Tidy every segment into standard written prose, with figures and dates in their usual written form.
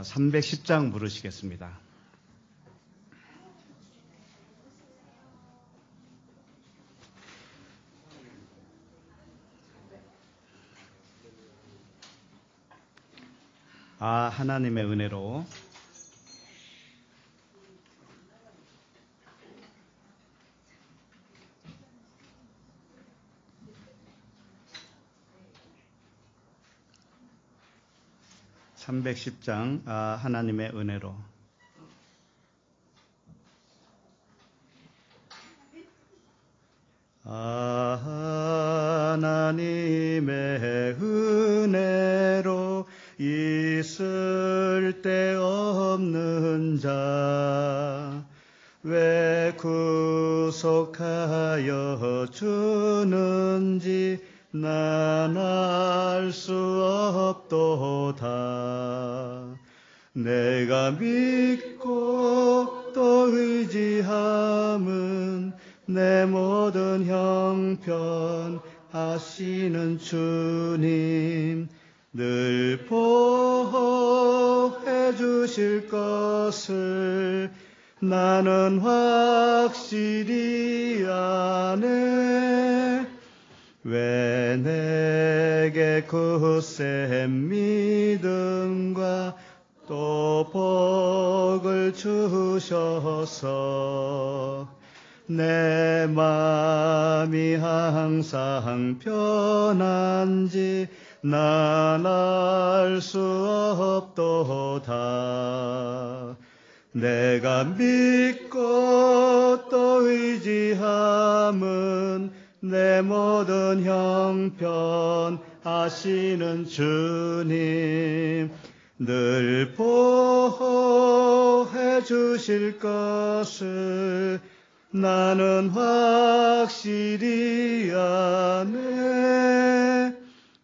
310장 부르시겠습니다. 하나님의 은혜로 (310장) 하나님의 은혜로. 하나님의 은혜로 있을 데 없는 자 왜 구속하여 주는지 난 알 수 없도다. 내가 믿고 또 의지함은 내 모든 형편 아시는 주님 늘 보호해 주실 것을 나는 확실히 아네. 왜 내게 굳센 믿음과 또 복을 주셔서 내 마음이 항상 편한지 난 알 수 없도다. 내가 믿고 또 의지함은 내 모든 형편 아시는 주님 늘 보호해 주실 것을 나는 확실히 아네.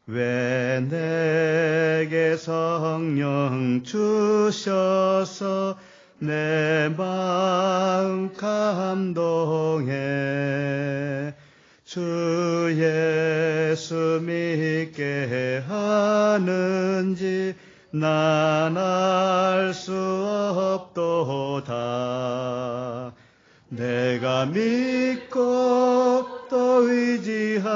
왜 내게 성령 주셔서 내 마음 감동해 주 예수 믿게 하는지 난 알 수 없도다. 내가 믿고 또 의지함은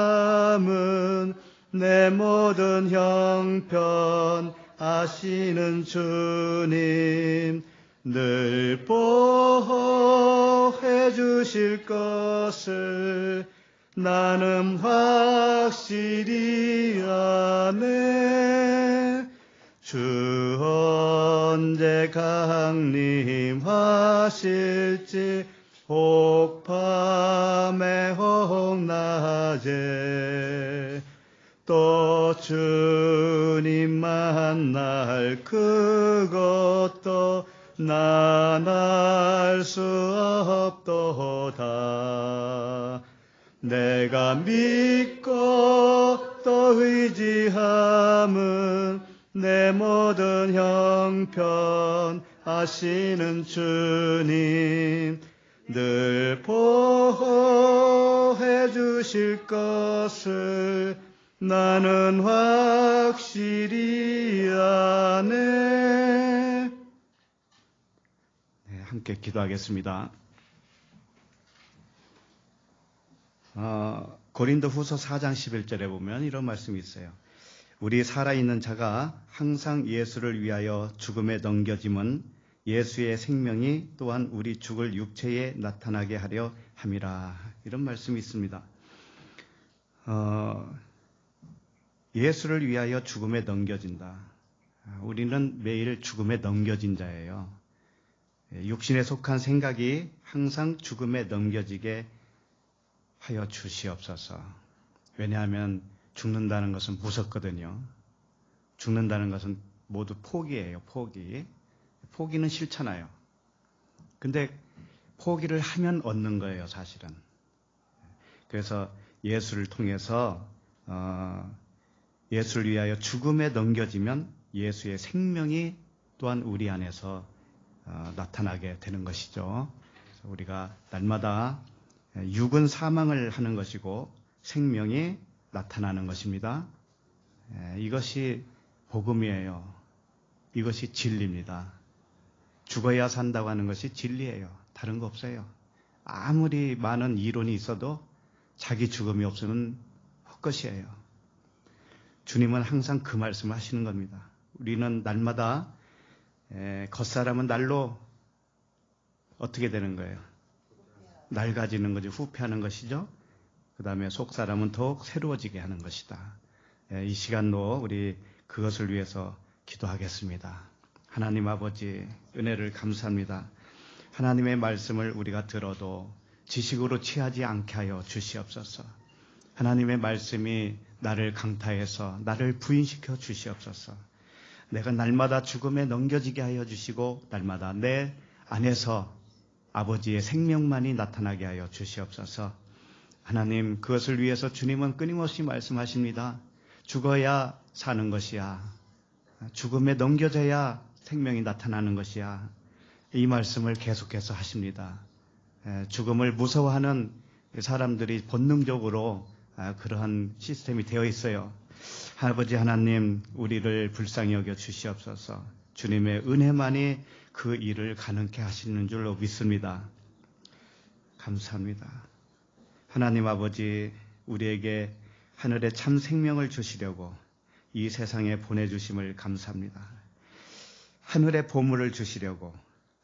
내 모든 형편 아시는 주님 늘 보호해 주실 것을 나는 확실히 아네. 주 언제 강림하실지 혹 밤에 혹 낮에 또 주님 만날 그것도 난 알 수 없도다. 내가 믿고 또 의지함은 내 모든 형편 아시는 주님 늘 보호해 주실 것을 나는 확실히 아네. 함께 기도하겠습니다. 고린도후서 4장 11절에 보면 이런 말씀이 있어요. 우리 살아있는 자가 항상 예수를 위하여 죽음에 넘겨짐은 예수의 생명이 또한 우리 죽을 육체에 나타나게 하려 함이라. 이런 말씀이 있습니다. 예수를 위하여 죽음에 넘겨진다. 우리는 매일 죽음에 넘겨진 자예요. 육신에 속한 생각이 항상 죽음에 넘겨지게 하여 주시옵소서. 왜냐하면 죽는다는 것은 무섭거든요. 죽는다는 것은 모두 포기예요. 포기는 싫잖아요. 근데 포기를 하면 얻는 거예요, 사실은. 그래서 예수를 통해서 예수를 위하여 죽음에 넘겨지면 예수의 생명이 또한 우리 안에서 나타나게 되는 것이죠. 그래서 우리가 날마다 육은 사망을 하는 것이고 생명이 나타나는 것입니다. 이것이 복음이에요. 이것이 진리입니다. 죽어야 산다고 하는 것이 진리예요. 다른 거 없어요. 아무리 많은 이론이 있어도 자기 죽음이 없으면 헛것이에요. 주님은 항상 그 말씀을 하시는 겁니다. 우리는 날마다 겉사람은 날로 어떻게 되는 거예요? 낡아지는 거죠. 후패하는 것이죠. 그 다음에 속사람은 더욱 새로워지게 하는 것이다. 이 시간도 우리 그것을 위해서 기도하겠습니다. 하나님 아버지 은혜를 감사합니다. 하나님의 말씀을 우리가 들어도 지식으로 취하지 않게 하여 주시옵소서. 하나님의 말씀이 나를 강타해서 나를 부인시켜 주시옵소서. 내가 날마다 죽음에 넘겨지게 하여 주시고 날마다 내 안에서 아버지의 생명만이 나타나게 하여 주시옵소서. 하나님, 그것을 위해서 주님은 끊임없이 말씀하십니다. 죽어야 사는 것이야. 죽음에 넘겨져야 생명이 나타나는 것이야. 이 말씀을 계속해서 하십니다. 죽음을 무서워하는 사람들이 본능적으로 그러한 시스템이 되어 있어요. 아버지 하나님, 우리를 불쌍히 여겨 주시옵소서. 주님의 은혜만이 그 일을 가능케 하시는 줄로 믿습니다. 감사합니다. 하나님 아버지, 우리에게 하늘의 참 생명을 주시려고 이 세상에 보내주심을 감사합니다. 하늘의 보물을 주시려고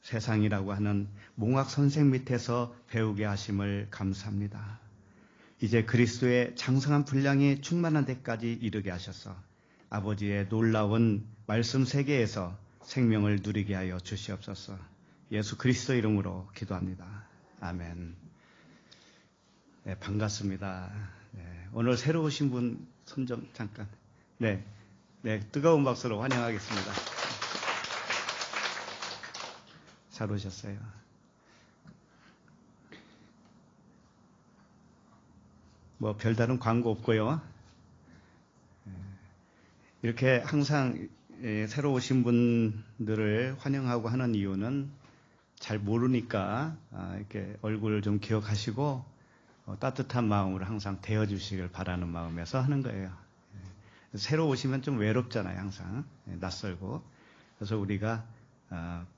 세상이라고 하는 몽학 선생 밑에서 배우게 하심을 감사합니다. 이제 그리스도의 장성한 분량이 충만한 데까지 이르게 하셔서 아버지의 놀라운 말씀 세계에서 생명을 누리게 하여 주시옵소서. 예수 그리스도 이름으로 기도합니다. 아멘. 네, 반갑습니다. 네, 오늘 새로 오신 분 손 좀 잠깐. 네, 뜨거운 박수로 환영하겠습니다. 잘 오셨어요. 뭐 별다른 광고 없고요. 이렇게 항상 새로 오신 분들을 환영하고 하는 이유는 잘 모르니까 이렇게 얼굴을 좀 기억하시고 따뜻한 마음으로 항상 대해주시길 바라는 마음에서 하는 거예요. 새로 오시면 좀 외롭잖아요. 항상 낯설고. 그래서 우리가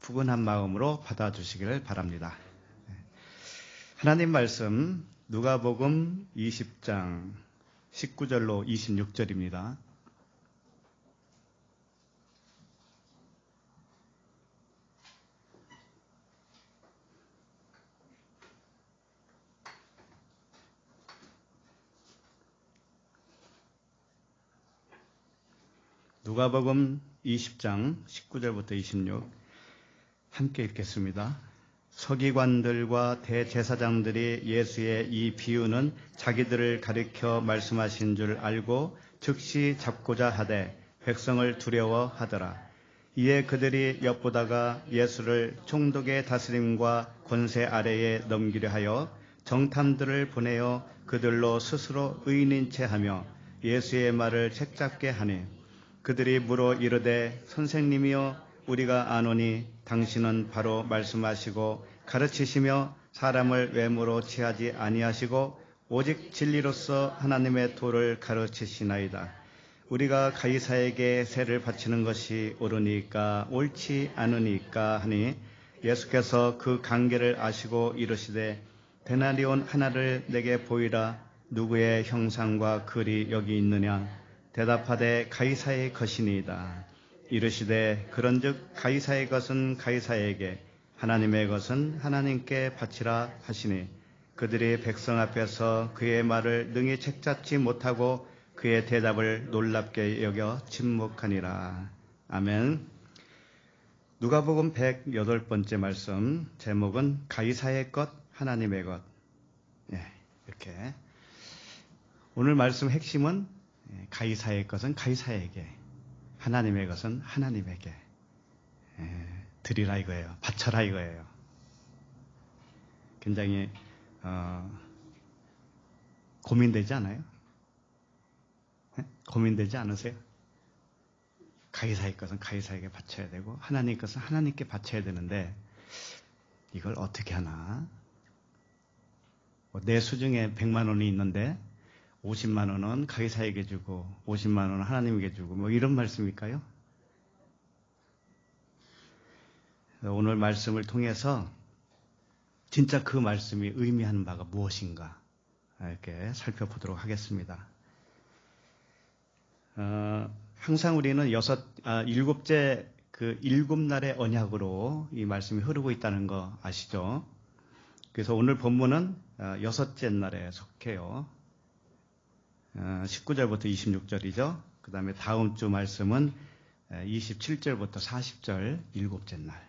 푸근한 마음으로 받아주시기를 바랍니다. 하나님 말씀 누가복음 20장 19절로 26절입니다. 누가복음 20장 19절부터 26 함께 읽겠습니다. 서기관들과 대제사장들이 예수의 이 비유는 자기들을 가리켜 말씀하신 줄 알고 즉시 잡고자 하되 백성을 두려워하더라. 이에 그들이 엿보다가 예수를 총독의 다스림과 권세 아래에 넘기려 하여 정탐들을 보내어 그들로 스스로 의인인 채 하며 예수의 말을 책잡게 하니 그들이 물어 이르되 선생님이여 우리가 아노니 당신은 바로 말씀하시고 가르치시며 사람을 외모로 취하지 아니하시고 오직 진리로서 하나님의 도를 가르치시나이다. 우리가 가이사에게 세를 바치는 것이 옳으니까 옳지 않으니까 하니 예수께서 그 관계를 아시고 이르시되 데나리온 하나를 내게 보이라. 누구의 형상과 글이 여기 있느냐? 대답하되 가이사의 것이니이다. 이르시되 그런즉 가이사의 것은 가이사에게 하나님의 것은 하나님께 바치라 하시니 그들이 백성 앞에서 그의 말을 능히 책잡지 못하고 그의 대답을 놀랍게 여겨 침묵하니라. 아멘. 누가복음 108번째 말씀, 제목은 가이사의 것, 하나님의 것. 이렇게 오늘 말씀 핵심은 가이사의 것은 가이사에게, 하나님의 것은 하나님에게 드리라 이거예요. 바쳐라 이거예요. 굉장히 고민되지 않아요? 고민되지 않으세요? 가이사의 것은 가이사에게 바쳐야 되고 하나님의 것은 하나님께 바쳐야 되는데 이걸 어떻게 하나? 내 수중에 100만 원이 있는데 50만 원은 가이사에게 주고 50만 원은 하나님에게 주고 뭐 이런 말씀일까요? 오늘 말씀을 통해서 진짜 그 말씀이 의미하는 바가 무엇인가 이렇게 살펴보도록 하겠습니다. 항상 우리는 일곱째 그 7날의 언약으로 이 말씀이 흐르고 있다는 거 아시죠? 그래서 오늘 본문은 6째 날에 속해요. 19절부터 26절이죠. 그 다음에 다음 주 말씀은 27절부터 40절 7째 날.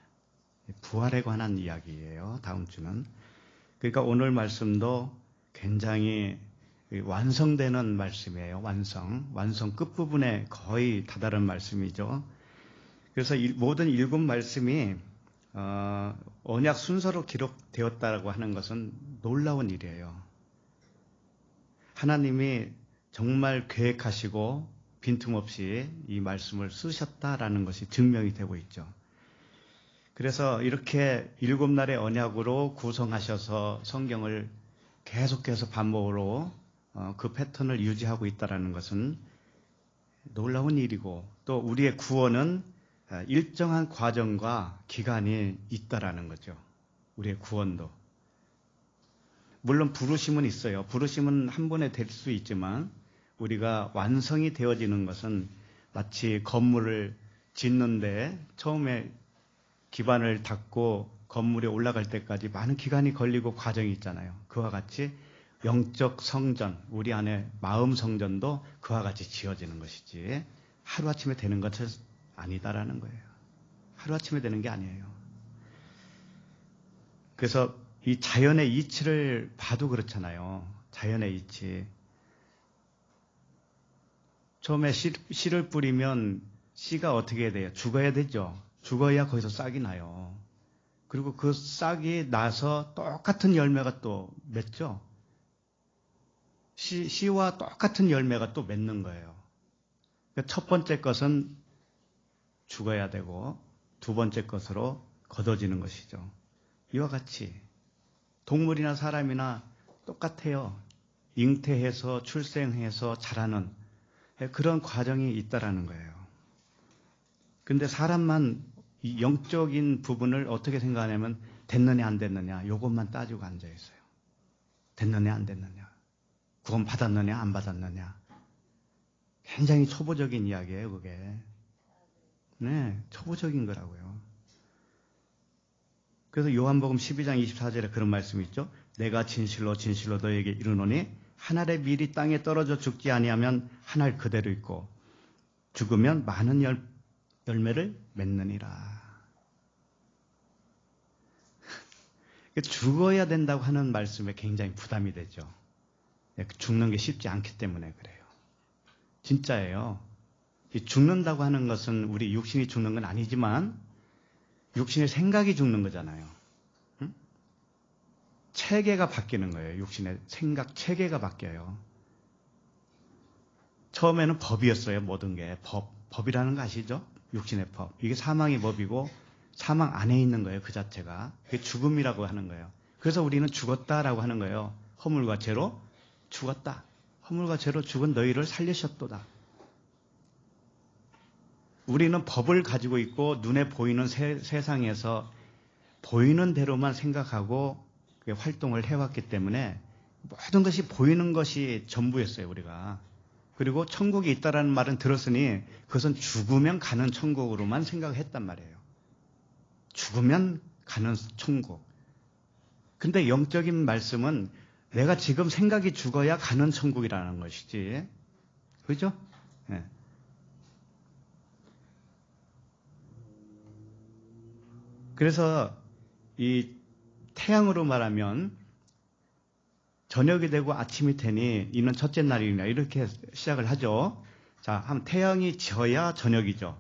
부활에 관한 이야기예요. 다음 주는. 그러니까 오늘 말씀도 굉장히 완성되는 말씀이에요. 완성 끝부분에 거의 다다른 말씀이죠. 그래서 모든 7 말씀이 언약 순서로 기록되었다고 하는 것은 놀라운 일이에요. 하나님이 정말 계획하시고 빈틈없이 이 말씀을 쓰셨다라는 것이 증명이 되고 있죠. 그래서 이렇게 7날의 언약으로 구성하셔서 성경을 계속해서 반복으로 그 패턴을 유지하고 있다는 것은 놀라운 일이고, 또 우리의 구원은 일정한 과정과 기간이 있다라는 거죠. 우리의 구원도. 물론 부르심은 있어요. 부르심은 한 번에 될 수 있지만 우리가 완성이 되어지는 것은 마치 건물을 짓는데 처음에 기반을 닦고 건물에 올라갈 때까지 많은 기간이 걸리고 과정이 있잖아요. 그와 같이 영적 성전, 우리 안에 마음 성전도 그와 같이 지어지는 것이지 하루아침에 되는 것은 아니다라는 거예요. 하루아침에 되는 게 아니에요. 그래서 이 자연의 이치를 봐도 그렇잖아요. 자연의 이치. 처음에 씨를 뿌리면 씨가 어떻게 돼요? 죽어야 되죠. 죽어야 거기서 싹이 나요. 그리고 그 싹이 나서 똑같은 열매가 또 맺죠. 씨와 똑같은 열매가 또 맺는 거예요. 그러니까 첫 번째 것은 죽어야 되고 두 번째 것으로 걷어지는 것이죠. 이와 같이 동물이나 사람이나 똑같아요. 잉태해서 출생해서 자라는 그런 과정이 있다라는 거예요. 그런데 사람만 이 영적인 부분을 어떻게 생각하냐면 됐느냐 안 됐느냐 이것만 따지고 앉아 있어요. 됐느냐 안 됐느냐, 구원 받았느냐 안 받았느냐. 굉장히 초보적인 이야기예요, 그게. 네, 초보적인 거라고요. 그래서 요한복음 12장 24절에 그런 말씀이 있죠. 내가 진실로 진실로 너에게 이르노니 한 알의 밀이 땅에 떨어져 죽지 아니하면 한 알 그대로 있고 죽으면 많은 열매를 맺느니라. 죽어야 된다고 하는 말씀에 굉장히 부담이 되죠. 죽는 게 쉽지 않기 때문에 그래요. 진짜예요. 죽는다고 하는 것은 우리 육신이 죽는 건 아니지만 육신의 생각이 죽는 거잖아요. 응? 체계가 바뀌는 거예요. 육신의 생각 체계가 바뀌어요. 처음에는 법이었어요. 모든 게 법이라는 거 아시죠? 육신의 법. 이게 사망의 법이고 사망 안에 있는 거예요. 그 자체가. 그게 죽음이라고 하는 거예요. 그래서 우리는 죽었다라고 하는 거예요. 허물과 죄로 죽었다. 허물과 죄로 죽은 너희를 살리셨도다. 우리는 법을 가지고 있고 눈에 보이는 세상에서 보이는 대로만 생각하고 활동을 해왔기 때문에 모든 것이 보이는 것이 전부였어요. 우리가. 그리고 천국이 있다라는 말은 들었으니 그것은 죽으면 가는 천국으로만 생각했단 말이에요. 죽으면 가는 천국. 근데 영적인 말씀은 내가 지금 생각이 죽어야 가는 천국이라는 것이지. 그죠? 네. 그래서 이 태양으로 말하면 저녁이 되고 아침이 되니 이는 첫째 날이냐 이렇게 시작을 하죠. 자, 한번 태양이 져야 저녁이죠.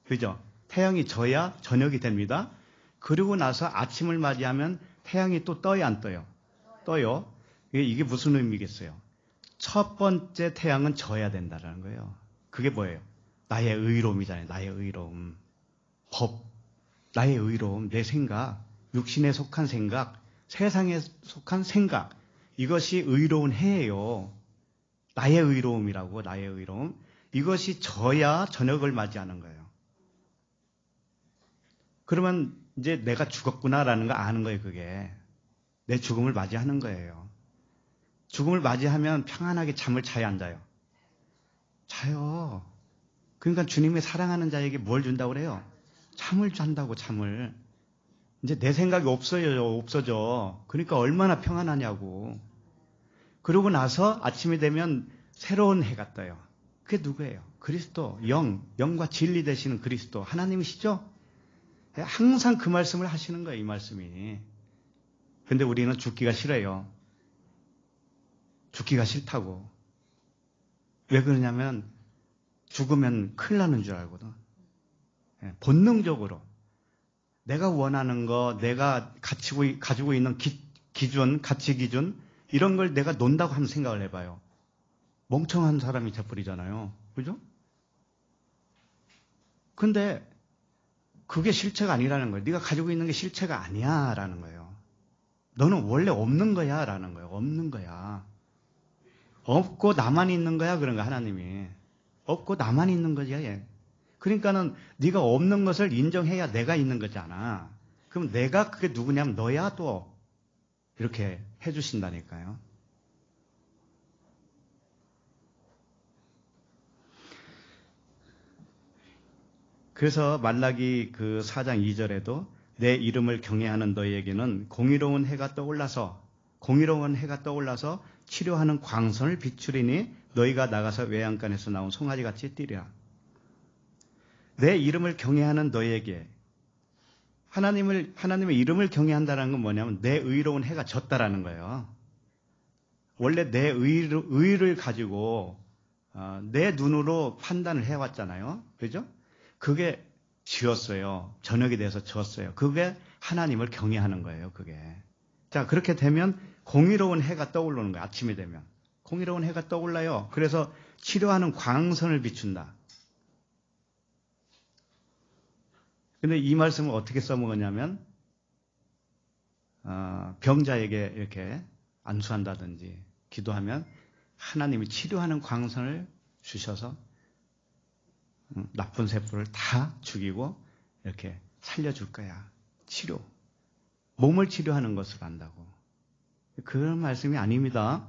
그죠? 태양이 져야 저녁이 됩니다. 그리고 나서 아침을 맞이하면 태양이 또 떠요, 안 떠요? 떠요. 이게 무슨 의미겠어요? 첫 번째 태양은 져야 된다는 거예요. 그게 뭐예요? 나의 의로움이잖아요. 나의 의로움. 법. 나의 의로움, 내 생각, 육신에 속한 생각, 세상에 속한 생각, 이것이 의로운 해예요. 나의 의로움이라고, 나의 의로움. 이것이 져야 저녁을 맞이하는 거예요. 그러면 이제 내가 죽었구나라는 거 아는 거예요, 그게. 내 죽음을 맞이하는 거예요. 죽음을 맞이하면 평안하게 잠을 자야 안 자요? 자요. 그러니까 주님이 사랑하는 자에게 뭘 준다고 그래요? 잠을 잔다고, 잠을. 이제 내 생각이 없어져. 그러니까 얼마나 평안하냐고. 그러고 나서 아침이 되면 새로운 해가 떠요. 그게 누구예요? 그리스도, 영과 진리 되시는 그리스도, 하나님이시죠? 항상 그 말씀을 하시는 거예요, 이 말씀이. 근데 우리는 죽기가 싫어요. 죽기가 싫다고. 왜 그러냐면 죽으면 큰일 나는 줄 알거든. 본능적으로. 내가 원하는 거, 내가 가지고 있는 기준, 가치 기준, 이런 걸 내가 논다고 한번 생각을 해봐요. 멍청한 사람이 돼버리잖아요. 그죠? 근데 그게 실체가 아니라는 거예요. 네가 가지고 있는 게 실체가 아니야 라는 거예요. 너는 원래 없는 거야 라는 거예요. 없는 거야. 없고 나만 있는 거야 그런 거야, 하나님이. 없고 나만 있는 거지. 그러니까는 네가 없는 것을 인정해야 내가 있는 거잖아. 그럼 내가 그게 누구냐면 너야 또. 이렇게 해주신다니까요. 그래서 말라기 그 4장 2절에도 내 이름을 경외하는 너희에게는 공의로운 해가 떠올라서 치료하는 광선을 비추리니 너희가 나가서 외양간에서 나온 송아지같이 뛰리라. 내 이름을 경외하는 너희에게, 하나님의 이름을 경외한다는 건 뭐냐면 내 의로운 해가 졌다라는 거예요. 원래 내 의를 가지고 내 눈으로 판단을 해왔잖아요. 그죠? 그게 지었어요. 저녁이 돼서 지었어요. 그게 하나님을 경외하는 거예요. 그게. 자, 그렇게 되면 공의로운 해가 떠오르는 거예요. 아침이 되면. 공의로운 해가 떠올라요. 그래서 치료하는 광선을 비춘다. 근데 이 말씀을 어떻게 써먹었냐면 병자에게 이렇게 안수한다든지 기도하면 하나님이 치료하는 광선을 주셔서 나쁜 세포를 다 죽이고 이렇게 살려줄 거야. 치료. 몸을 치료하는 것을 한다고. 그런 말씀이 아닙니다.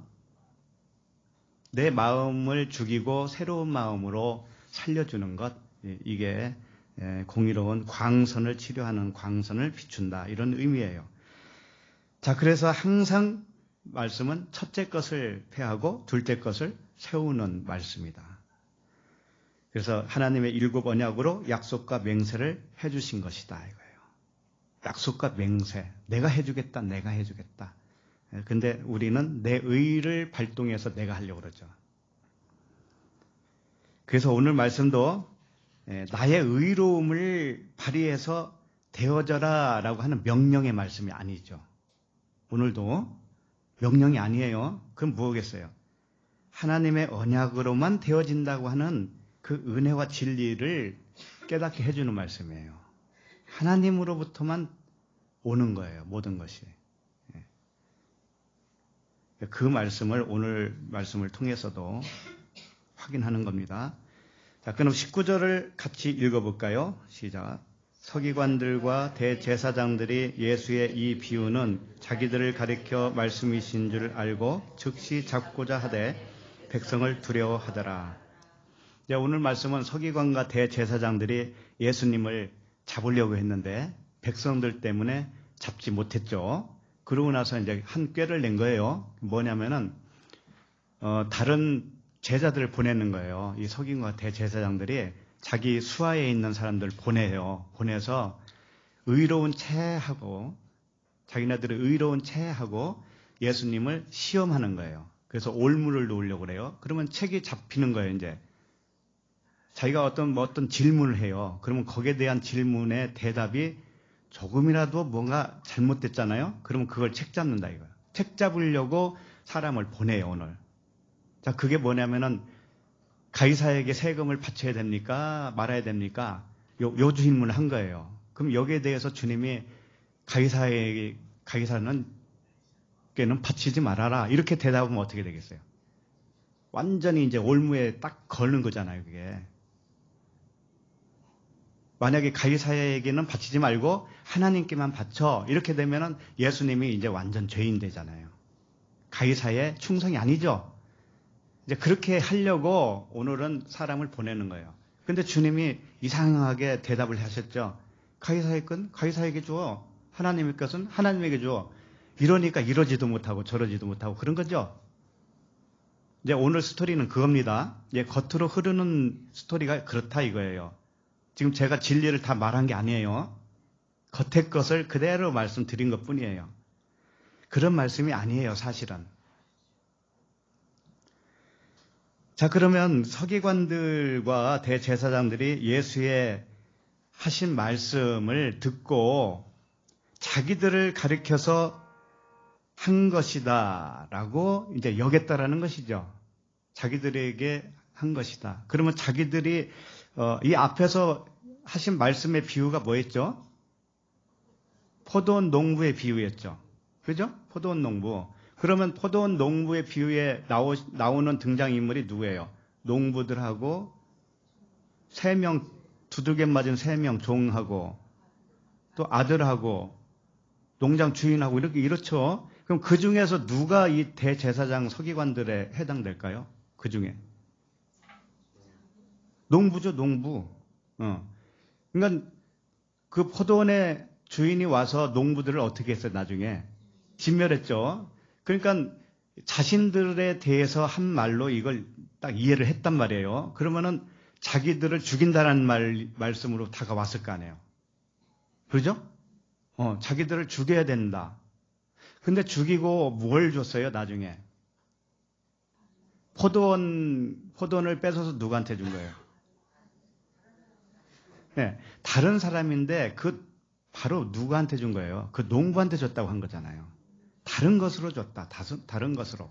내 마음을 죽이고 새로운 마음으로 살려주는 것, 이게 공의로운 광선을 치료하는 광선을 비춘다. 이런 의미예요. 자, 그래서 항상 말씀은 첫째 것을 폐하고 둘째 것을 세우는 말씀이다. 그래서 하나님의 일곱 언약으로 약속과 맹세를 해주신 것이다 이거예요. 약속과 맹세. 내가 해주겠다. 근데 우리는 내 의를 발동해서 내가 하려고 그러죠. 그래서 오늘 말씀도 나의 의로움을 발휘해서 되어져라 라고 하는 명령의 말씀이 아니죠. 오늘도 명령이 아니에요. 그럼 뭐겠어요? 하나님의 언약으로만 되어진다고 하는 그 은혜와 진리를 깨닫게 해주는 말씀이에요. 하나님으로부터만 오는 거예요. 모든 것이. 그 말씀을 오늘 말씀을 통해서도 확인하는 겁니다. 자, 그럼 19절을 같이 읽어볼까요? 시작. 서기관들과 대제사장들이 예수의 이 비유는 자기들을 가리켜 말씀이신 줄 알고 즉시 잡고자 하되 백성을 두려워하더라. 오늘 말씀은 서기관과 대제사장들이 예수님을 잡으려고 했는데 백성들 때문에 잡지 못했죠. 그러고 나서 이제 한 꾀를 낸 거예요. 뭐냐면은 다른 제자들을 보내는 거예요. 이 서기관과 대제사장들이 자기 수하에 있는 사람들을 보내요. 보내서 의로운 체하고 자기네들의 의로운 체하고 예수님을 시험하는 거예요. 그래서 올무를 놓으려고 그래요. 그러면 책이 잡히는 거예요. 이제 자기가 어떤 질문을 해요. 그러면 거기에 대한 질문의 대답이 조금이라도 뭔가 잘못됐잖아요. 그러면 그걸 책 잡는다 이거예요. 책 잡으려고 사람을 보내요, 오늘. 자, 그게 뭐냐면은 가이사에게 세금을 바쳐야 됩니까? 말아야 됩니까? 요 질문을 한 거예요. 그럼 여기에 대해서 주님이 가이사는 께는 바치지 말아라. 이렇게 대답하면 어떻게 되겠어요? 완전히 이제 올무에 딱 걸는 거잖아요, 그게. 만약에 가이사야에게는 바치지 말고 하나님께만 바쳐. 이렇게 되면은 예수님이 이제 완전 죄인 되잖아요. 가이사야에 충성이 아니죠. 이제 그렇게 하려고 오늘은 사람을 보내는 거예요. 근데 주님이 이상하게 대답을 하셨죠. 가이사야의 건 가이사야에게 줘. 하나님의 것은 하나님에게 줘. 이러니까 이러지도 못하고 저러지도 못하고 그런 거죠. 이제 오늘 스토리는 그겁니다. 이제 겉으로 흐르는 스토리가 그렇다 이거예요. 지금 제가 진리를 다 말한 게 아니에요. 겉의 것을 그대로 말씀드린 것 뿐이에요. 그런 말씀이 아니에요, 사실은. 자, 그러면 서기관들과 대제사장들이 예수의 하신 말씀을 듣고 자기들을 가리켜서 한 것이다 라고 이제 여겼다라는 것이죠. 자기들에게 한 것이다. 그러면 자기들이 이 앞에서 하신 말씀의 비유가 뭐였죠? 포도원 농부의 비유였죠. 그죠? 포도원 농부. 그러면 포도원 농부의 비유에 나오는 등장인물이 누구예요? 농부들하고 3명, 두들겨 맞은 3명 종하고 또 아들하고 농장 주인하고 이렇죠. 그럼 그 중에서 누가 이 대제사장 서기관들에 해당될까요? 그 중에. 농부죠, 농부. 그러니까 그 포도원의 주인이 와서 농부들을 어떻게 했어요, 나중에? 진멸했죠. 그러니까 자신들에 대해서 한 말로 이걸 딱 이해를 했단 말이에요. 그러면은 자기들을 죽인다는 말씀으로 다가왔을 거 아니에요. 그러죠? 자기들을 죽여야 된다. 근데 죽이고 뭘 줬어요, 나중에? 포도원을 뺏어서 누구한테 준 거예요? 네, 다른 사람인데 바로 누구한테 준 거예요? 그 농부한테 줬다고 한 거잖아요. 다른 것으로 줬다. 다른 것으로.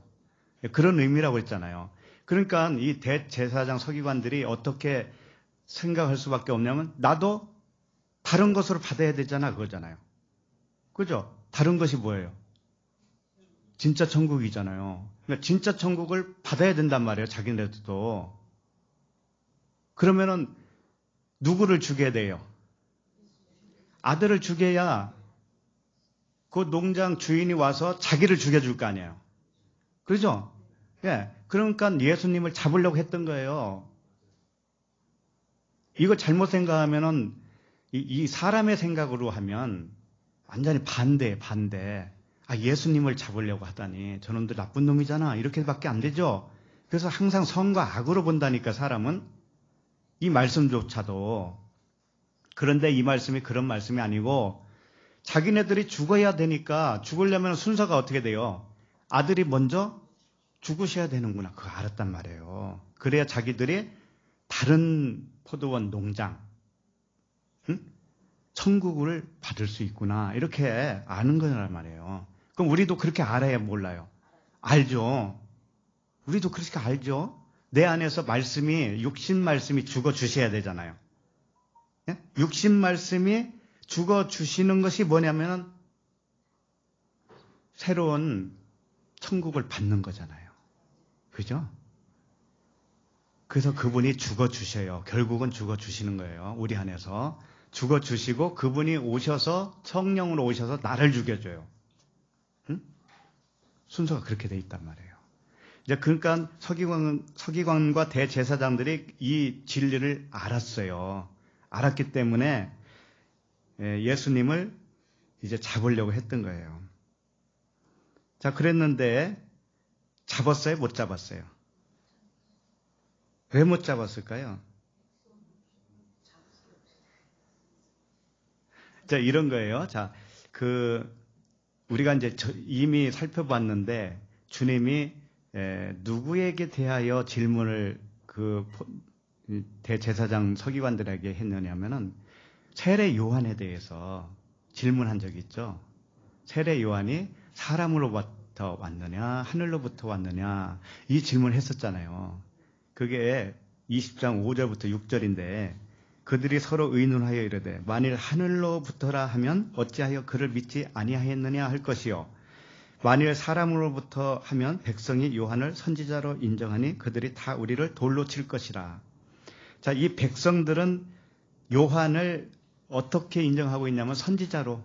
그런 의미라고 했잖아요. 그러니까 이 대제사장 서기관들이 어떻게 생각할 수밖에 없냐면 나도 다른 것으로 받아야 되잖아 그거잖아요. 그죠? 다른 것이 뭐예요? 진짜 천국이잖아요. 그러니까 진짜 천국을 받아야 된단 말이에요. 자기네들도. 그러면은 누구를 죽여야 돼요? 아들을 죽여야 그 농장 주인이 와서 자기를 죽여줄 거 아니에요. 그렇죠? 예. 그러니까 예수님을 잡으려고 했던 거예요. 이거 잘못 생각하면은 이 사람의 생각으로 하면 완전히 반대. 예수님을 잡으려고 하다니 저놈들 나쁜 놈이잖아. 이렇게밖에 안 되죠. 그래서 항상 선과 악으로 본다니까 사람은. 이 말씀조차도. 그런데 이 말씀이 그런 말씀이 아니고 자기네들이 죽어야 되니까 죽으려면 순서가 어떻게 돼요? 아들이 먼저 죽으셔야 되는구나. 그거 알았단 말이에요. 그래야 자기들이 다른 포도원 농장, 천국을 받을 수 있구나. 이렇게 아는 거란 말이에요. 그럼 우리도 그렇게 알아야 몰라요? 알죠. 우리도 그렇게 알죠. 내 안에서 육신 말씀이 죽어 주셔야 되잖아요. 예? 육신 말씀이 죽어 주시는 것이 뭐냐면 새로운 천국을 받는 거잖아요. 그죠? 그래서 그분이 죽어 주셔요. 결국은 죽어 주시는 거예요. 우리 안에서. 죽어 주시고 그분이 오셔서 성령으로 오셔서 나를 죽여줘요. 응? 순서가 그렇게 돼 있단 말이에요. 이제 그러니까 서기관과 대제사장들이 이 진리를 알았어요. 알았기 때문에 예수님을 이제 잡으려고 했던 거예요. 자, 그랬는데 잡았어요? 못 잡았어요? 왜 못 잡았을까요? 자, 이런 거예요. 자, 우리가 이제 이미 살펴봤는데 주님이 누구에게 대하여 질문을 대제사장 서기관들에게 했느냐면은 세례 요한에 대해서 질문한 적이 있죠. 세례 요한이 사람으로부터 왔느냐, 하늘로부터 왔느냐, 이 질문을 했었잖아요. 그게 20장 5절부터 6절인데 그들이 서로 의논하여 이르되 만일 하늘로부터라 하면 어찌하여 그를 믿지 아니하였느냐 할 것이요. 만일 사람으로부터 하면 백성이 요한을 선지자로 인정하니 그들이 다 우리를 돌로 칠 것이라. 자, 이 백성들은 요한을 어떻게 인정하고 있냐면 선지자로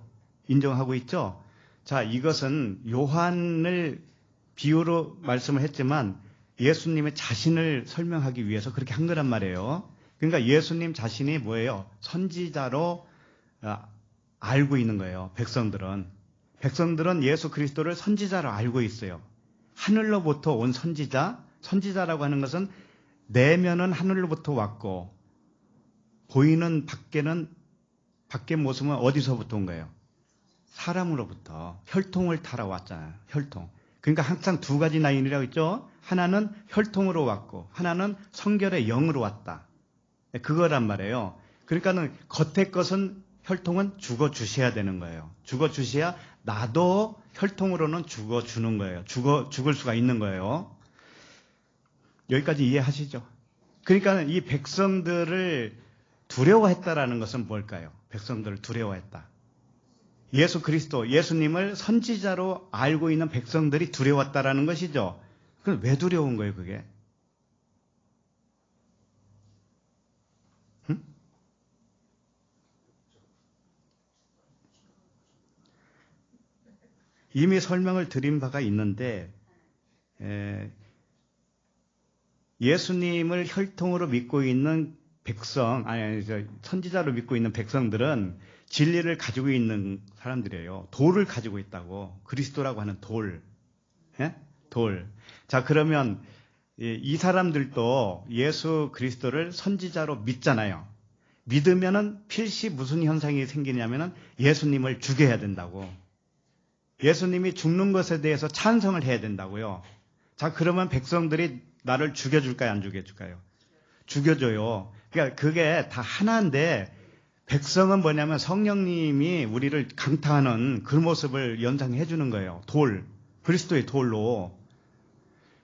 인정하고 있죠. 자, 이것은 요한을 비유로 말씀을 했지만 예수님의 자신을 설명하기 위해서 그렇게 한 거란 말이에요. 그러니까 예수님 자신이 뭐예요? 선지자로 알고 있는 거예요. 백성들은 예수 그리스도를 선지자로 알고 있어요. 하늘로부터 온 선지자라고 하는 것은 내면은 하늘로부터 왔고 보이는 밖의 모습은 어디서부터 온 거예요? 사람으로부터 혈통을 타러 왔잖아요. 혈통. 그러니까 항상 두 가지 라인이라고 했죠. 하나는 혈통으로 왔고 하나는 성결의 영으로 왔다. 그거란 말이에요. 그러니까는 겉의 것은 혈통은 죽어 주셔야 되는 거예요. 죽어 주셔야 나도 혈통으로는 죽어 주는 거예요. 죽을 수가 있는 거예요. 여기까지 이해하시죠? 그러니까 이 백성들을 두려워했다라는 것은 뭘까요? 백성들을 두려워했다. 예수 그리스도, 예수님을 선지자로 알고 있는 백성들이 두려웠다라는 것이죠. 그럼 왜 두려운 거예요, 그게? 응? 이미 설명을 드린 바가 있는데 예수님을 혈통으로 믿고 있는 선지자로 믿고 있는 백성들은 진리를 가지고 있는 사람들이에요. 돌을 가지고 있다고. 그리스도라고 하는 돌. 예? 돌. 자, 그러면 이 사람들도 예수 그리스도를 선지자로 믿잖아요. 믿으면은 필시 무슨 현상이 생기냐면은 예수님을 죽여야 된다고. 예수님이 죽는 것에 대해서 찬성을 해야 된다고요. 자, 그러면 백성들이 나를 죽여줄까요? 안 죽여줄까요? 죽여줘요. 그러니까 그게 다 하나인데 백성은 뭐냐면 성령님이 우리를 강타하는 그 모습을 연상해 주는 거예요. 돌. 그리스도의 돌로.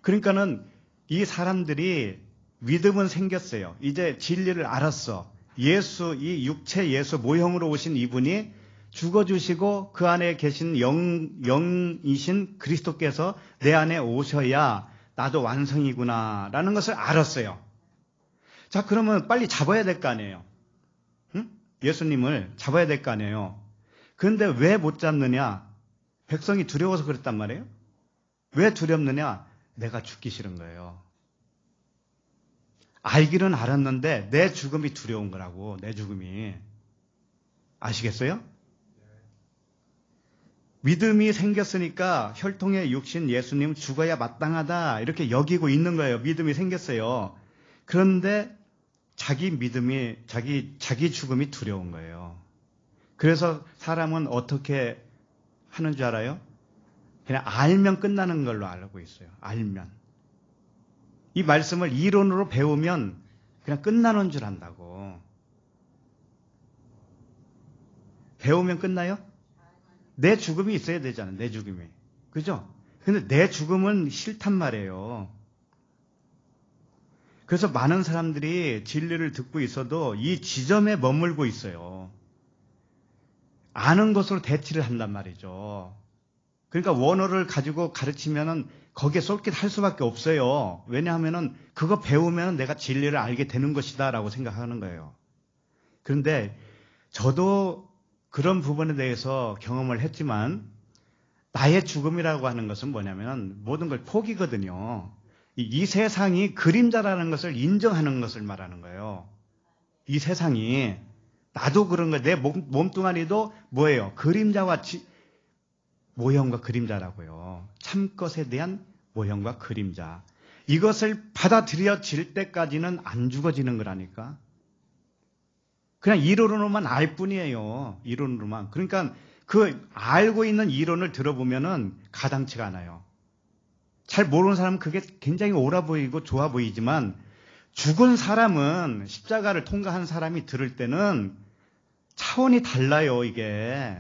그러니까는 이 사람들이 믿음은 생겼어요. 이제 진리를 알았어. 이 육체 예수 모형으로 오신 이분이 죽어주시고 그 안에 계신 영이신 그리스도께서 내 안에 오셔야 나도 완성이구나 라는 것을 알았어요. 자, 그러면 빨리 잡아야 될 거 아니에요. 응? 예수님을 잡아야 될 거 아니에요. 그런데 왜 못 잡느냐? 백성이 두려워서 그랬단 말이에요. 왜 두렵느냐? 내가 죽기 싫은 거예요. 알기는 알았는데 내 죽음이 두려운 거라고. 내 죽음이. 아시겠어요? 믿음이 생겼으니까 혈통의 육신 예수님 죽어야 마땅하다 이렇게 여기고 있는 거예요. 믿음이 생겼어요. 그런데 자기 믿음이 자기 죽음이 두려운 거예요. 그래서 사람은 어떻게 하는 줄 알아요? 그냥 알면 끝나는 걸로 알고 있어요. 알면. 이 말씀을 이론으로 배우면 그냥 끝나는 줄 안다고. 배우면 끝나요? 내 죽음이 있어야 되잖아요. 내 죽음이. 그죠? 근데 내 죽음은 싫단 말이에요. 그래서 많은 사람들이 진리를 듣고 있어도 이 지점에 머물고 있어요. 아는 것으로 대치를 한단 말이죠. 그러니까 원어를 가지고 가르치면은 거기에 쏠깃할 수밖에 없어요. 왜냐하면은 그거 배우면 내가 진리를 알게 되는 것이다라고 생각하는 거예요. 그런데 저도 그런 부분에 대해서 경험을 했지만 나의 죽음이라고 하는 것은 뭐냐면 모든 걸 포기거든요. 이 세상이 그림자라는 것을 인정하는 것을 말하는 거예요. 이 세상이 나도 그런 거예요. 내 몸뚱아리도 뭐예요? 그림자와 모형과 그림자라고요. 참것에 대한 모형과 그림자. 이것을 받아들여질 때까지는 안 죽어지는 거라니까. 그냥 이론으로만 알 뿐이에요. 이론으로만. 그러니까 그 알고 있는 이론을 들어보면은 가당치가 않아요. 잘 모르는 사람은 그게 굉장히 옳아 보이고 좋아 보이지만 죽은 사람은 십자가를 통과한 사람이 들을 때는 차원이 달라요. 이게.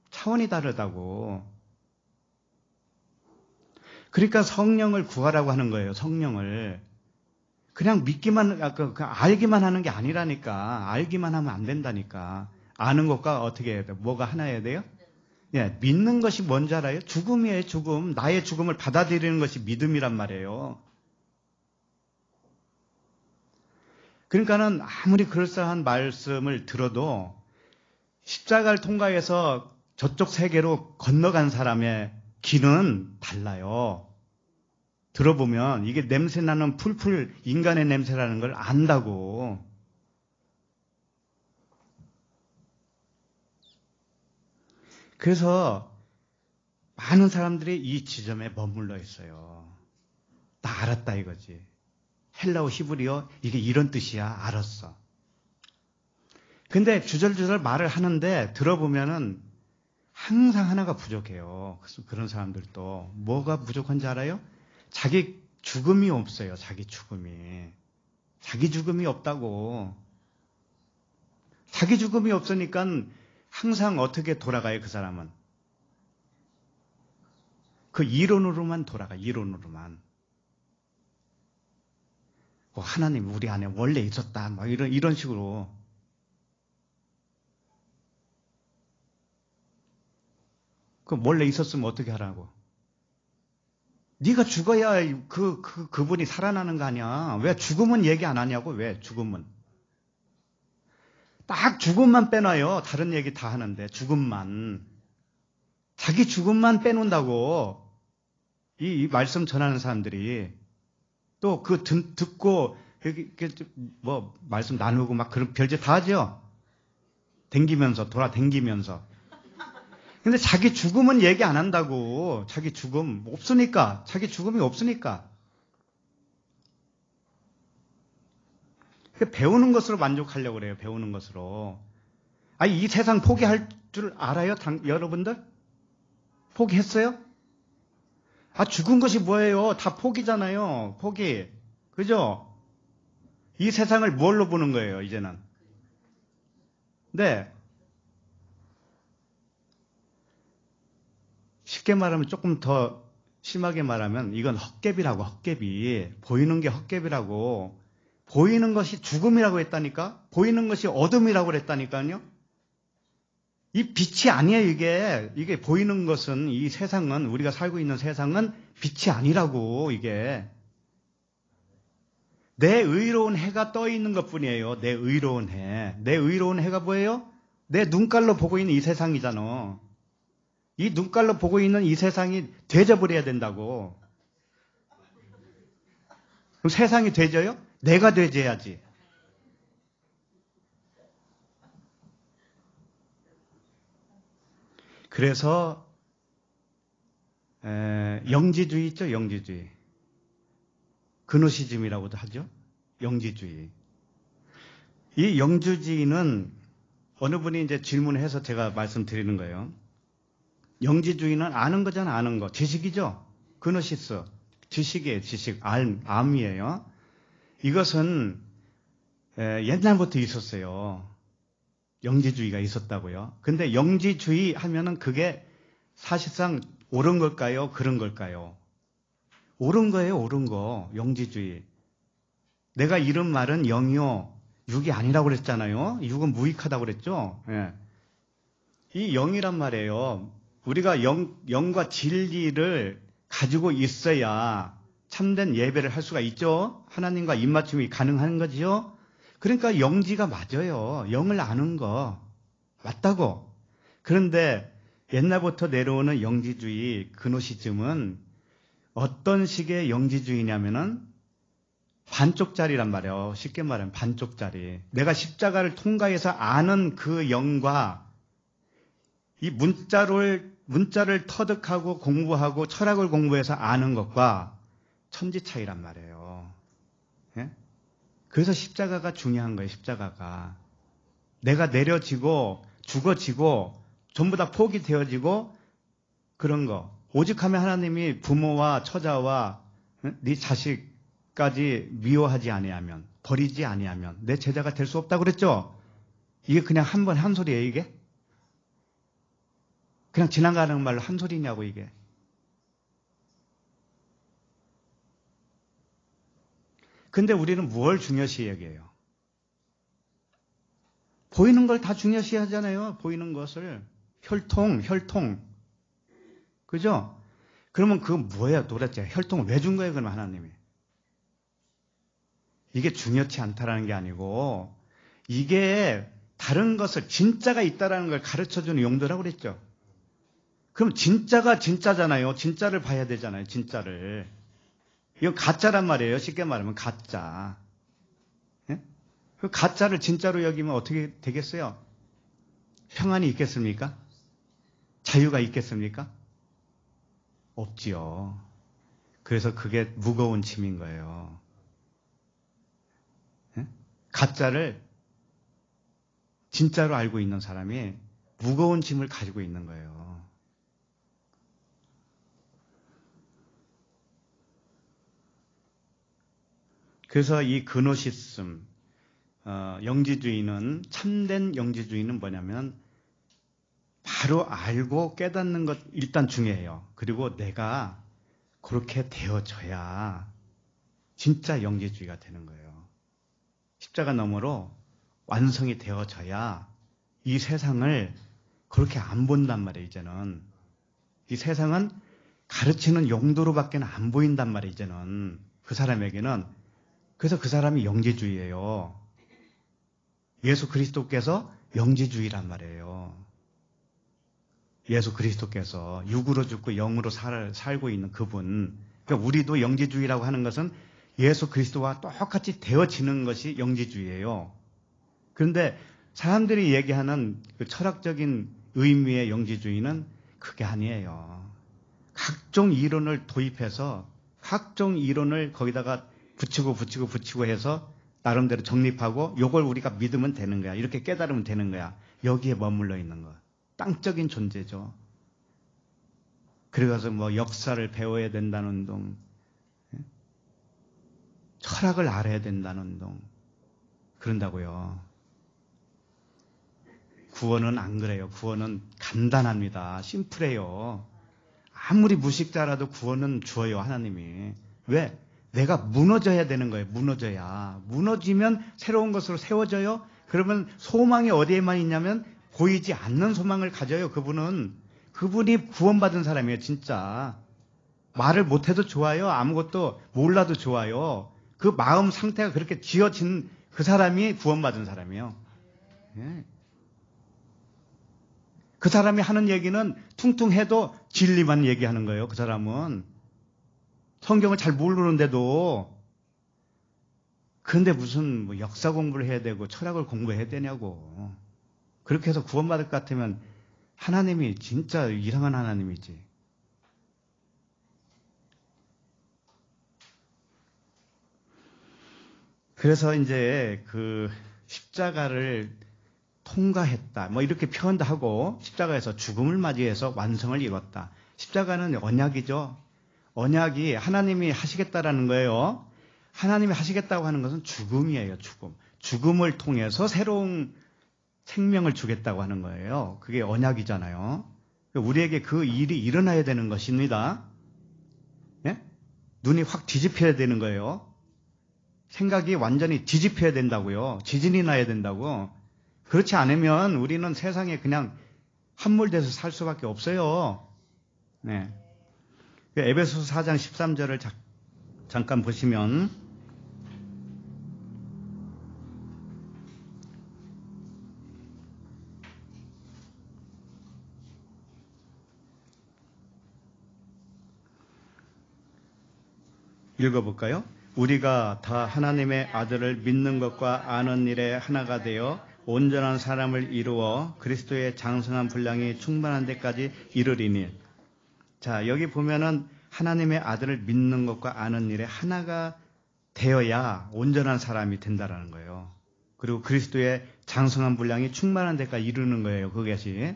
차원이 다르다고. 그러니까 성령을 구하라고 하는 거예요. 성령을. 그냥 알기만 하는 게 아니라니까. 알기만 하면 안 된다니까. 아는 것과 어떻게 해야 돼요? 뭐가 하나여야 돼요? 예, 믿는 것이 뭔지 알아요? 죽음이에요, 죽음. 나의 죽음을 받아들이는 것이 믿음이란 말이에요. 그러니까는 아무리 그럴싸한 말씀을 들어도 십자가를 통과해서 저쪽 세계로 건너간 사람의 길은 달라요. 들어보면 이게 냄새나는 풀풀 인간의 냄새라는 걸 안다고. 그래서 많은 사람들이 이 지점에 머물러 있어요. 나 알았다 이거지. 헬라어 히브리어 이게 이런 뜻이야. 알았어. 근데 주절주절 말을 하는데 들어보면은 항상 하나가 부족해요. 그래서 그런 사람들도 뭐가 부족한지 알아요? 자기 죽음이 없어요. 자기 죽음이. 자기 죽음이 없다고. 자기 죽음이 없으니까 항상 어떻게 돌아가요, 그 사람은? 그 이론으로만 돌아가, 이론으로만. 하나님 우리 안에 원래 있었다, 막 이런 식으로. 그 원래 있었으면 어떻게 하라고? 네가 죽어야 그분이 살아나는 거 아니야. 왜 죽음은 얘기 안 하냐고, 왜 죽음은. 딱 죽음만 빼놔요. 다른 얘기 다 하는데, 죽음만. 자기 죽음만 빼놓는다고. 이 말씀 전하는 사람들이. 또 듣고, 뭐, 말씀 나누고 막 그런 별짓 다 하죠? 돌아댕기면서. 근데 자기 죽음은 얘기 안 한다고. 자기 죽음 없으니까. 자기 죽음이 없으니까. 배우는 것으로 만족하려고 그래요. 배우는 것으로. 이 세상 포기할 줄 알아요? 여러분들? 포기했어요? 죽은 것이 뭐예요? 다 포기잖아요. 포기. 그죠? 이 세상을 뭘로 보는 거예요, 이제는? 네. 쉽게 말하면 조금 더 심하게 말하면 이건 헛개비라고, 헛개비. 보이는 게 헛개비라고. 보이는 것이 죽음이라고 했다니까? 보이는 것이 어둠이라고 그랬다니까요? 이 빛이 아니에요, 이게. 이게 보이는 것은, 이 세상은, 우리가 살고 있는 세상은 빛이 아니라고, 이게. 내 의로운 해가 떠 있는 것 뿐이에요. 내 의로운 해. 내 의로운 해가 뭐예요? 내 눈깔로 보고 있는 이 세상이잖아. 이 눈깔로 보고 있는 이 세상이 되져버려야 된다고. 그럼 세상이 되져요? 내가 되져야지. 그래서 영지주의 있죠? 영지주의. 그노시즘이라고도 하죠. 영지주의. 이 영지주의는 어느 분이 이제 질문해서 제가 말씀드리는 거예요. 영지주의는 아는 거잖아, 아는 거. 지식이죠? 그노시스. 지식이에요, 지식. 암이에요. 이것은 옛날부터 있었어요. 영지주의가 있었다고요. 근데 영지주의 하면은 그게 사실상 옳은 걸까요? 그런 걸까요? 옳은 거예요, 옳은 거. 영지주의. 내가 이런 말은 영이요, 육이 아니라고 그랬잖아요. 육은 무익하다고 그랬죠? 예. 이 영이란 말이에요. 우리가 영과 진리를 가지고 있어야 참된 예배를 할 수가 있죠. 하나님과 입맞춤이 가능한 거지요. 그러니까 영지가 맞아요. 영을 아는 거 맞다고. 그런데 옛날부터 내려오는 영지주의, 그노시즘은 어떤 식의 영지주의냐면은 반쪽짜리란 말이에요. 쉽게 말하면 반쪽짜리. 내가 십자가를 통과해서 아는 그 영과 이 문자를 터득하고 공부하고 철학을 공부해서 아는 것과 천지 차이란 말이에요. 예? 그래서 십자가가 중요한 거예요. 십자가가. 내가 내려지고 죽어지고 전부 다 포기되어지고 그런 거. 오직하면 하나님이 부모와 처자와 네 자식까지 미워하지 아니하면, 버리지 아니하면 내 제자가 될 수 없다고 그랬죠? 이게 그냥 한 소리예요, 이게? 그냥 지나가는 말로 한 소리냐고, 이게. 근데 우리는 뭘 중요시 여겨요? 보이는 걸 다 중요시 하잖아요. 보이는 것을. 혈통. 그죠? 그러면 그건 뭐예요 도대체? 혈통을 왜 준 거예요, 그러면 하나님이? 이게 중요치 않다라는 게 아니고 이게 다른 것을 진짜가 있다라는 걸 가르쳐주는 용도라고 그랬죠. 그럼 진짜가 진짜잖아요. 진짜를 봐야 되잖아요. 진짜를. 이건 가짜란 말이에요. 쉽게 말하면 가짜. 예? 그 가짜를 진짜로 여기면 어떻게 되겠어요? 평안이 있겠습니까? 자유가 있겠습니까? 없지요. 그래서 그게 무거운 짐인 거예요. 예? 가짜를 진짜로 알고 있는 사람이 무거운 짐을 가지고 있는 거예요. 그래서 이 그노시즘, 영지주의는, 참된 영지주의는 뭐냐면 바로 알고 깨닫는 것 일단 중요해요. 그리고 내가 그렇게 되어져야 진짜 영지주의가 되는 거예요. 십자가 너머로 완성이 되어져야 이 세상을 그렇게 안 본단 말이에요, 이제는. 이 세상은 가르치는 용도로밖에 안 보인단 말이에요, 이제는. 그 사람에게는. 그래서 그 사람이 영지주의예요. 예수 그리스도께서 영지주의란 말이에요. 예수 그리스도께서 육으로 죽고 영으로 살고 있는 그분. 그러니까 우리도 영지주의라고 하는 것은 예수 그리스도와 똑같이 되어지는 것이 영지주의예요. 그런데 사람들이 얘기하는 그 철학적인 의미의 영지주의는 그게 아니에요. 각종 이론을 도입해서 각종 이론을 거기다가 붙이고 해서 나름대로 정립하고 요걸 우리가 믿으면 되는 거야. 이렇게 깨달으면 되는 거야. 여기에 머물러 있는 거. 땅적인 존재죠. 그래서 뭐 역사를 배워야 된다는 운동, 철학을 알아야 된다는 운동, 그런다고요. 구원은 안 그래요. 구원은 간단합니다. 심플해요. 아무리 무식자라도 구원은 줘요, 하나님이. 왜? 내가 무너져야 되는 거예요. 무너져야. 무너지면 새로운 것으로 세워져요. 그러면 소망이 어디에만 있냐면 보이지 않는 소망을 가져요. 그분이 구원받은 사람이에요. 진짜. 말을 못해도 좋아요. 아무것도 몰라도 좋아요. 그 마음 상태가 그렇게 지어진 그 사람이 구원받은 사람이에요. 예. 그 사람이 하는 얘기는 퉁퉁해도 진리만 얘기하는 거예요. 그 사람은. 성경을 잘 모르는데도. 그런데 무슨 뭐 역사 공부를 해야 되고 철학을 공부해야 되냐고. 그렇게 해서 구원받을 것 같으면 하나님이 진짜 이상한 하나님이지. 그래서 이제 그 십자가를 통과했다. 뭐 이렇게 표현도 하고 십자가에서 죽음을 맞이해서 완성을 이뤘다. 십자가는 언약이죠. 언약이 하나님이 하시겠다라는 거예요. 하나님이 하시겠다고 하는 것은 죽음이에요. 죽음. 죽음을 통해서 새로운 생명을 주겠다고 하는 거예요. 그게 언약이잖아요. 우리에게 그 일이 일어나야 되는 것입니다. 예? 눈이 확 뒤집혀야 되는 거예요. 생각이 완전히 뒤집혀야 된다고요. 지진이 나야 된다고. 그렇지 않으면 우리는 세상에 그냥 함몰돼서 살 수밖에 없어요. 네. 에베소서 4장 13절을 잠깐 보시면 읽어볼까요? 우리가 다 하나님의 아들을 믿는 것과 아는 일에 하나가 되어 온전한 사람을 이루어 그리스도의 장성한 분량이 충만한 데까지 이르리니. 자, 여기 보면은 하나님의 아들을 믿는 것과 아는 일에 하나가 되어야 온전한 사람이 된다라는 거예요. 그리고 그리스도의 장성한 분량이 충만한 데까지 이르는 거예요. 그것이.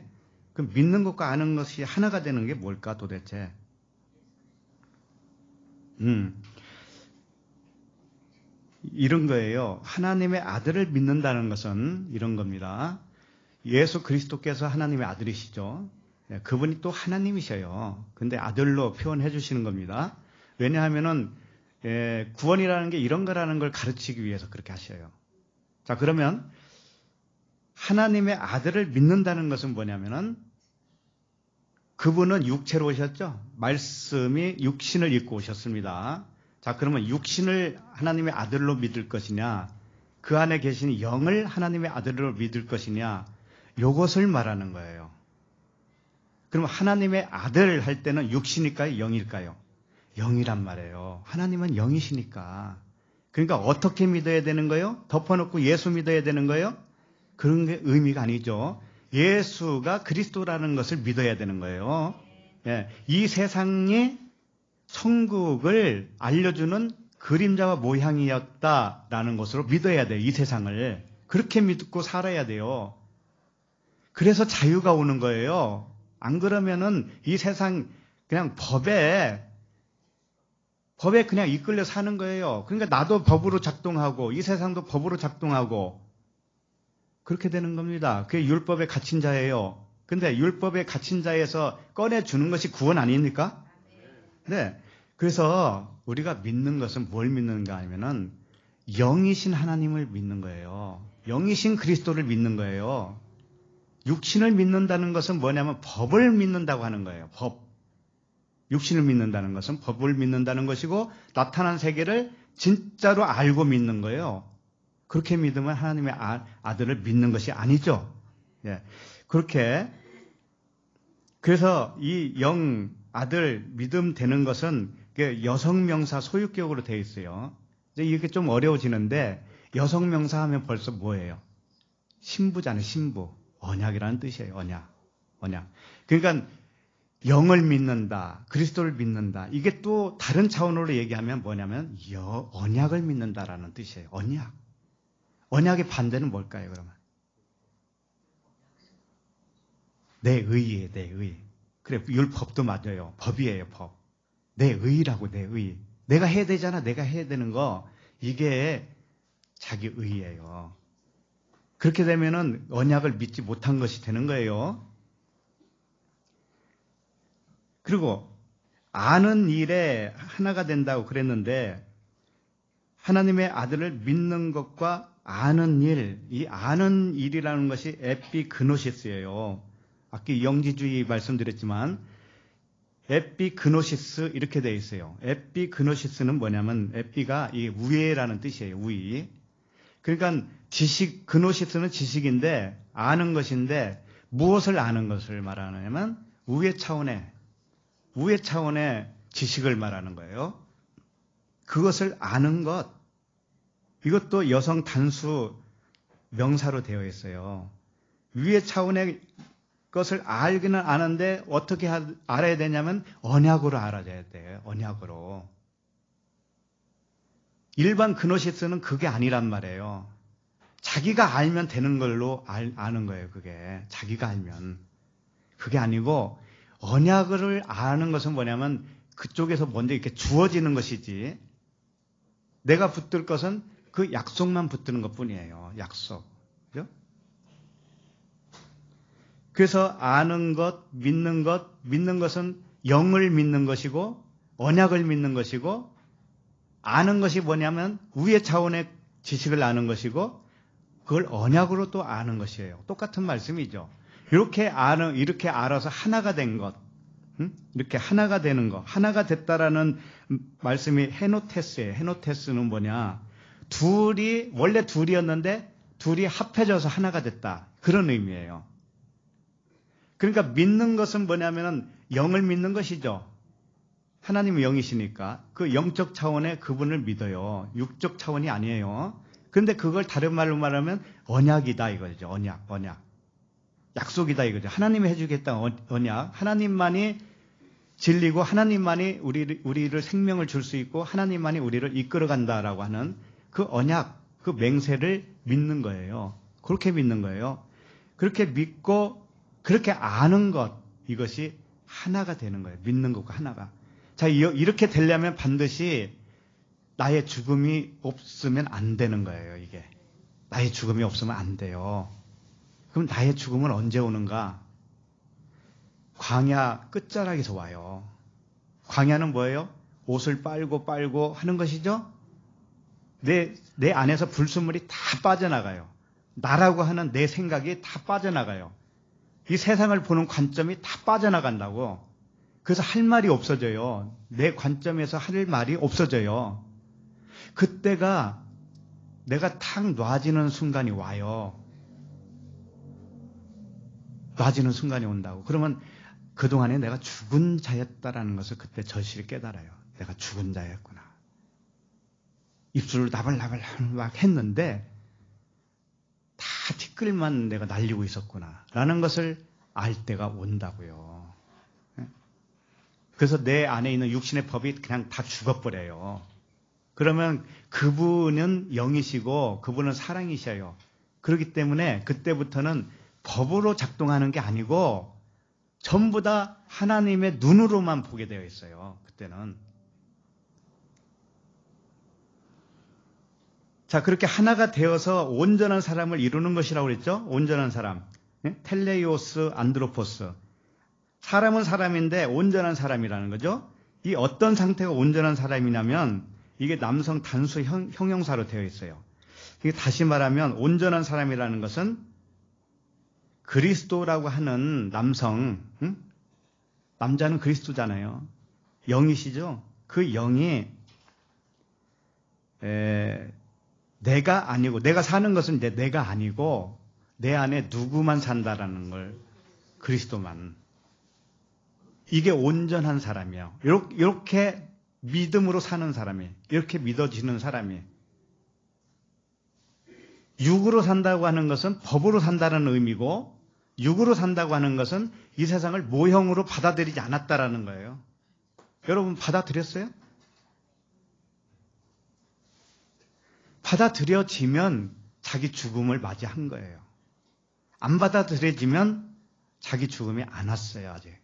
그럼 믿는 것과 아는 것이 하나가 되는 게 뭘까 도대체? 이런 거예요. 하나님의 아들을 믿는다는 것은 이런 겁니다. 예수 그리스도께서 하나님의 아들이시죠. 그분이 또 하나님이셔요. 근데 아들로 표현해 주시는 겁니다. 왜냐하면은 구원이라는 게 이런 거라는 걸 가르치기 위해서 그렇게 하셔요. 자, 그러면 하나님의 아들을 믿는다는 것은 뭐냐면은 그분은 육체로 오셨죠. 말씀이 육신을 입고 오셨습니다. 자, 그러면 육신을 하나님의 아들로 믿을 것이냐, 그 안에 계신 영을 하나님의 아들로 믿을 것이냐, 요것을 말하는 거예요. 그럼 하나님의 아들 할 때는 육신일까요? 영일까요? 영이란 말이에요. 하나님은 영이시니까. 그러니까 어떻게 믿어야 되는 거예요? 덮어놓고 예수 믿어야 되는 거예요? 그런 게 의미가 아니죠. 예수가 그리스도라는 것을 믿어야 되는 거예요. 예, 이 세상이 천국을 알려주는 그림자와 모양이었다라는 것으로 믿어야 돼요. 이 세상을. 그렇게 믿고 살아야 돼요. 그래서 자유가 오는 거예요. 안 그러면은 이 세상 그냥 법에 그냥 이끌려 사는 거예요. 그러니까 나도 법으로 작동하고 이 세상도 법으로 작동하고 그렇게 되는 겁니다. 그게 율법에 갇힌 자예요. 근데 율법에 갇힌 자에서 꺼내주는 것이 구원 아닙니까? 네. 그래서 우리가 믿는 것은 뭘 믿는가 하면은 영이신 하나님을 믿는 거예요. 영이신 그리스도를 믿는 거예요. 육신을 믿는다는 것은 뭐냐면 법을 믿는다고 하는 거예요. 법. 육신을 믿는다는 것은 법을 믿는다는 것이고 나타난 세계를 진짜로 알고 믿는 거예요. 그렇게 믿으면 하나님의 아들을 믿는 것이 아니죠. 예. 그렇게 그래서 이 영 아들 믿음 되는 것은 여성명사 소유격으로 되어 있어요. 이제 이게 좀 어려워지는데 여성명사 하면 벌써 뭐예요? 신부잖아요. 신부. 언약이라는 뜻이에요. 언약. 그러니까 영을 믿는다. 그리스도를 믿는다. 이게 또 다른 차원으로 얘기하면 뭐냐면 언약을 믿는다라는 뜻이에요. 언약. 언약의 반대는 뭘까요, 그러면? 내 의예요, 내 의. 그래, 율법도 맞아요. 법이에요, 법. 내 의라고, 내 의. 내가 해야 되잖아, 내가 해야 되는 거. 이게 자기 의예요. 그렇게 되면은 언약을 믿지 못한 것이 되는 거예요. 그리고 아는 일에 하나가 된다고 그랬는데 하나님의 아들을 믿는 것과 아는 일, 이 아는 일이라는 것이 에피그노시스예요. 아까 영지주의 말씀드렸지만 에피그노시스 이렇게 되어 있어요. 에피그노시스는 뭐냐면 에피가 이 우애라는 뜻이에요. 우애. 그러니까 지식, 그노시스는 지식인데 아는 것인데 무엇을 아는 것을 말하냐면 우애 차원의 지식을 말하는 거예요. 그것을 아는 것. 이것도 여성 단수 명사로 되어 있어요. 위의 차원의 것을 알기는 아는데 어떻게 알아야 되냐면 언약으로 알아야 돼요. 언약으로. 일반 그노시스는 그게 아니란 말이에요. 자기가 알면 되는 걸로 아는 거예요. 그게. 자기가 알면. 그게 아니고 언약을 아는 것은 뭐냐면 그쪽에서 먼저 이렇게 주어지는 것이지 내가 붙들 것은 그 약속만 붙드는 것뿐이에요. 약속. 그죠? 그래서 아는 것, 믿는 것은 영을 믿는 것이고 언약을 믿는 것이고 아는 것이 뭐냐면 위의 차원의 지식을 아는 것이고 그걸 언약으로 또 아는 것이에요. 똑같은 말씀이죠. 이렇게 알아서 하나가 된 것, 이렇게 하나가 되는 것, 하나가 됐다라는 말씀이 헤노테스예요. 헤노테스는 뭐냐? 원래 둘이었는데 둘이 합해져서 하나가 됐다. 그런 의미예요. 그러니까 믿는 것은 뭐냐면은 영을 믿는 것이죠. 하나님은 영이시니까 그 영적 차원의 그분을 믿어요. 육적 차원이 아니에요. 그런데 그걸 다른 말로 말하면 언약이다 이거죠. 언약. 약속이다 이거죠. 하나님이 해주겠다 언약. 하나님만이 진리고 하나님만이 우리를 생명을 줄 수 있고 하나님만이 우리를 이끌어간다라고 하는 그 언약, 그 맹세를 믿는 거예요. 그렇게 믿는 거예요. 그렇게 믿고 그렇게 아는 것, 이것이 하나가 되는 거예요. 믿는 것과 하나가. 자, 이렇게 되려면 반드시 나의 죽음이 없으면 안 되는 거예요, 이게. 나의 죽음이 없으면 안 돼요. 그럼 나의 죽음은 언제 오는가? 광야 끝자락에서 와요. 광야는 뭐예요? 옷을 빨고 하는 것이죠? 내 안에서 불순물이 다 빠져나가요. 나라고 하는 내 생각이 다 빠져나가요. 이 세상을 보는 관점이 다 빠져나간다고. 그래서 할 말이 없어져요. 내 관점에서 할 말이 없어져요. 그때가 내가 탁 놔지는 순간이 와요. 놔지는 순간이 온다고. 그러면 그동안에 내가 죽은 자였다라는 것을 그때 절실히 깨달아요. 내가 죽은 자였구나. 입술을 나발나발 막 했는데 다 티끌만 내가 날리고 있었구나 라는 것을 알 때가 온다고요. 그래서 내 안에 있는 육신의 법이 그냥 다 죽어버려요. 그러면 그분은 영이시고 그분은 사랑이셔요. 그렇기 때문에 그때부터는 법으로 작동하는 게 아니고 전부 다 하나님의 눈으로만 보게 되어 있어요. 그때는. 자, 그렇게 하나가 되어서 온전한 사람을 이루는 것이라고 그랬죠? 온전한 사람. 텔레이오스, 안드로포스. 사람은 사람인데 온전한 사람이라는 거죠. 이 어떤 상태가 온전한 사람이냐면 이게 남성 단수 형용사로 되어 있어요. 이게 다시 말하면 온전한 사람이라는 것은 그리스도라고 하는 남성, 남자는 그리스도잖아요. 영이시죠? 그 영이 내가 아니고, 내가 사는 것은 내가 아니고 내 안에 누구만 산다라는 걸, 그리스도만. 이게 온전한 사람이에요. 이렇게 믿음으로 사는 사람이, 이렇게 믿어지는 사람이. 육으로 산다고 하는 것은 법으로 산다는 의미고, 육으로 산다고 하는 것은 이 세상을 모형으로 받아들이지 않았다라는 거예요. 여러분 받아들였어요? 받아들여지면 자기 죽음을 맞이한 거예요. 안 받아들여지면 자기 죽음이 안 왔어요, 아직.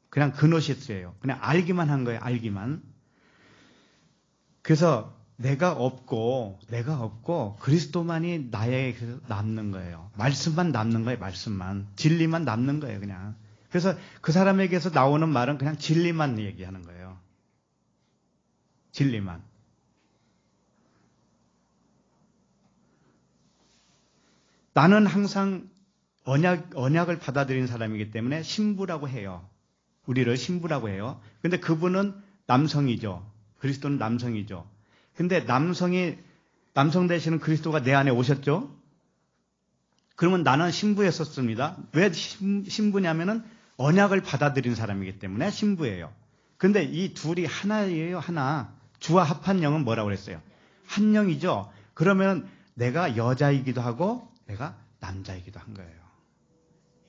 그냥 그노시스예요. 그냥 알기만 한 거예요, 알기만. 그래서 내가 없고 그리스도만이 나에게 남는 거예요. 말씀만 남는 거예요, 말씀만. 진리만 남는 거예요, 그냥. 그래서 그 사람에게서 나오는 말은 그냥 진리만 얘기하는 거예요. 진리만. 나는 항상 언약을 받아들인 사람이기 때문에 신부라고 해요. 우리를 신부라고 해요. 근데 그분은 남성이죠. 그리스도는 남성이죠. 근데 남성 되시는 그리스도가 내 안에 오셨죠? 그러면 나는 신부였었습니다. 왜 신부냐면은 언약을 받아들인 사람이기 때문에 신부예요. 근데 이 둘이 하나예요, 하나. 주와 합한 영은 뭐라고 그랬어요? 한 영이죠? 그러면 내가 여자이기도 하고 내가 남자이기도 한 거예요.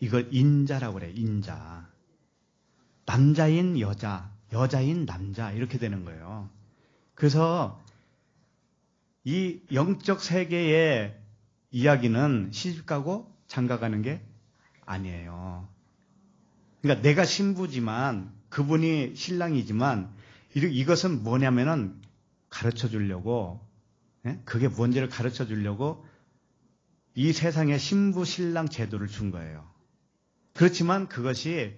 이걸 인자라고 그래요, 인자. 남자인 여자, 여자인 남자, 이렇게 되는 거예요. 그래서 이 영적 세계의 이야기는 시집가고 장가가는 게 아니에요. 그러니까 내가 신부지만 그분이 신랑이지만 이것은 뭐냐면은 가르쳐 주려고, 그게 뭔지를 가르쳐 주려고 이 세상에 신부 신랑 제도를 준 거예요. 그렇지만 그것이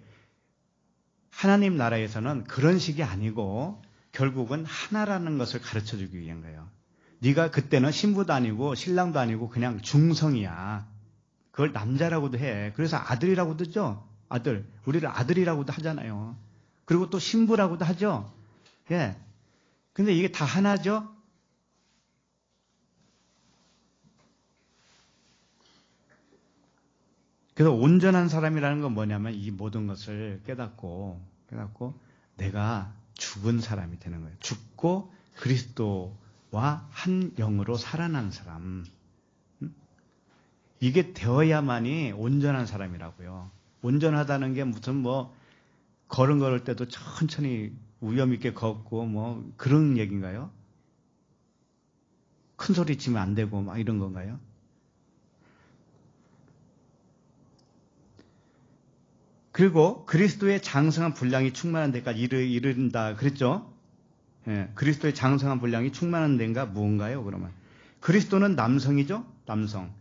하나님 나라에서는 그런 식이 아니고 결국은 하나라는 것을 가르쳐 주기 위한 거예요. 네가 그때는 신부도 아니고 신랑도 아니고 그냥 중성이야. 그걸 남자라고도 해. 그래서 아들이라고도 하죠. 아들. 우리를 아들이라고도 하잖아요. 그리고 또 신부라고도 하죠. 예. 근데 이게 다 하나죠? 그래서 온전한 사람이라는 건 뭐냐면 이 모든 것을 깨닫고 내가 죽은 사람이 되는 거예요. 죽고 그리스도와 한 영으로 살아난 사람. 이게 되어야만이 온전한 사람이라고요. 온전하다는 게 무슨 걸을 때도 천천히 위험 있게 걷고 그런 얘기인가요? 큰 소리 치면 안 되고 막 이런 건가요? 그리고 그리스도의 장성한 분량이 충만한 데까지 이른다 그랬죠? 예, 그리스도의 장성한 분량이 충만한 데가 무언가요, 그러면? 그리스도는 남성이죠? 남성.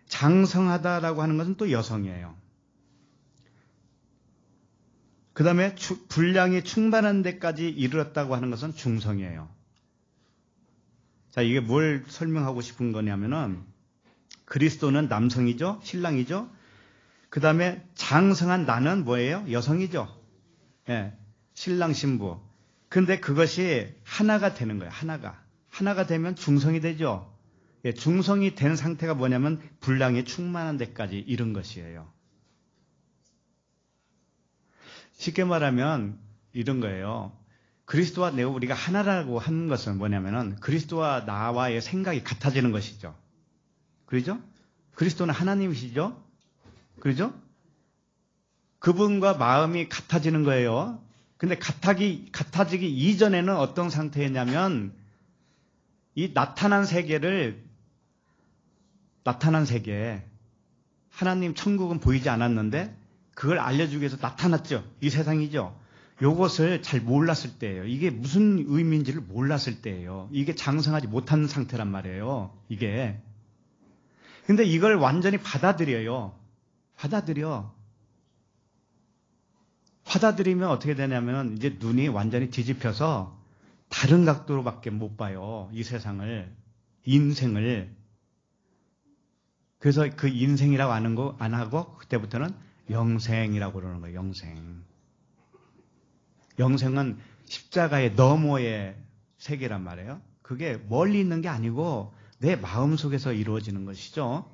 장성하다라고 하는 것은 또 여성이에요. 그 다음에 분량이 충만한 데까지 이르렀다고 하는 것은 중성이에요. 자, 이게 뭘 설명하고 싶은 거냐면은 그리스도는 남성이죠? 신랑이죠? 그 다음에 장성한 나는 뭐예요? 여성이죠? 예, 신랑 신부. 근데 그것이 하나가 되는 거예요. 하나가 되면 중성이 되죠. 예, 중성이 된 상태가 뭐냐면 분량이 충만한 데까지 이른 것이에요. 쉽게 말하면 이런 거예요. 그리스도와 내가 우리가 하나라고 하는 것은 뭐냐면은 그리스도와 나와의 생각이 같아지는 것이죠. 그렇죠? 그리스도는 하나님이시죠? 그렇죠? 그분과 마음이 같아지는 거예요. 근데 같아지기 이전에는 어떤 상태였냐면 이 나타난 세계 하나님 천국은 보이지 않았는데 그걸 알려주기 위해서 나타났죠. 이 세상이죠. 요것을 잘 몰랐을 때예요. 이게 무슨 의미인지를 몰랐을 때예요. 이게 장성하지 못한 상태란 말이에요. 이게. 근데 이걸 완전히 받아들여요. 받아들이면 어떻게 되냐면 이제 눈이 완전히 뒤집혀서 다른 각도로밖에 못 봐요. 이 세상을, 인생을. 그래서 그 인생이라고 안 하고 그때부터는 영생이라고 그러는 거예요. 영생은 십자가의 너머의 세계란 말이에요. 그게 멀리 있는 게 아니고 내 마음속에서 이루어지는 것이죠.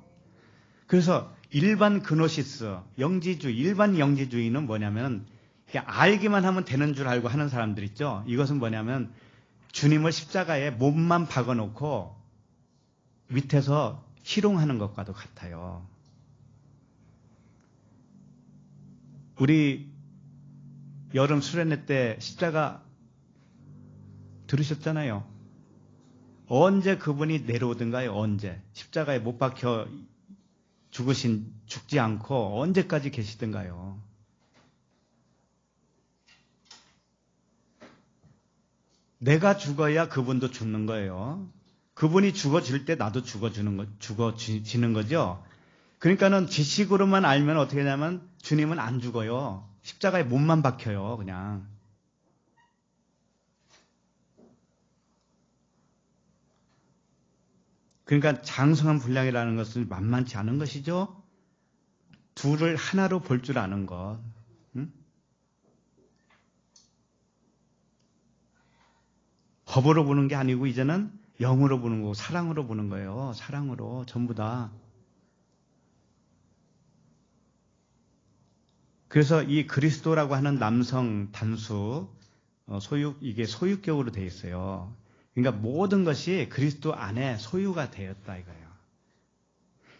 그래서 일반 그노시스, 일반 영지주의는 뭐냐면 그냥 알기만 하면 되는 줄 알고 하는 사람들 있죠. 이것은 뭐냐면 주님을 십자가에 몸만 박아놓고 밑에서 희롱하는 것과도 같아요. 우리 여름 수련회 때 십자가 들으셨잖아요. 언제 그분이 내려오든가요? 언제? 십자가에 못 박혀 죽지 않고 언제까지 계시든가요? 내가 죽어야 그분도 죽는 거예요. 그분이 죽어질 때 나도 죽어지는 거죠. 그러니까는 지식으로만 알면 어떻게 되냐면 주님은 안 죽어요. 십자가에 몸만 박혀요, 그냥. 그러니까 장성한 분량이라는 것은 만만치 않은 것이죠. 둘을 하나로 볼 줄 아는 것. 응? 법으로 보는 게 아니고 이제는 영으로 보는 거고 사랑으로 보는 거예요. 사랑으로 전부 다. 그래서 이 그리스도라고 하는 남성 단수 이게 소유격으로 되어 있어요. 그러니까 모든 것이 그리스도 안에 소유가 되었다 이거예요.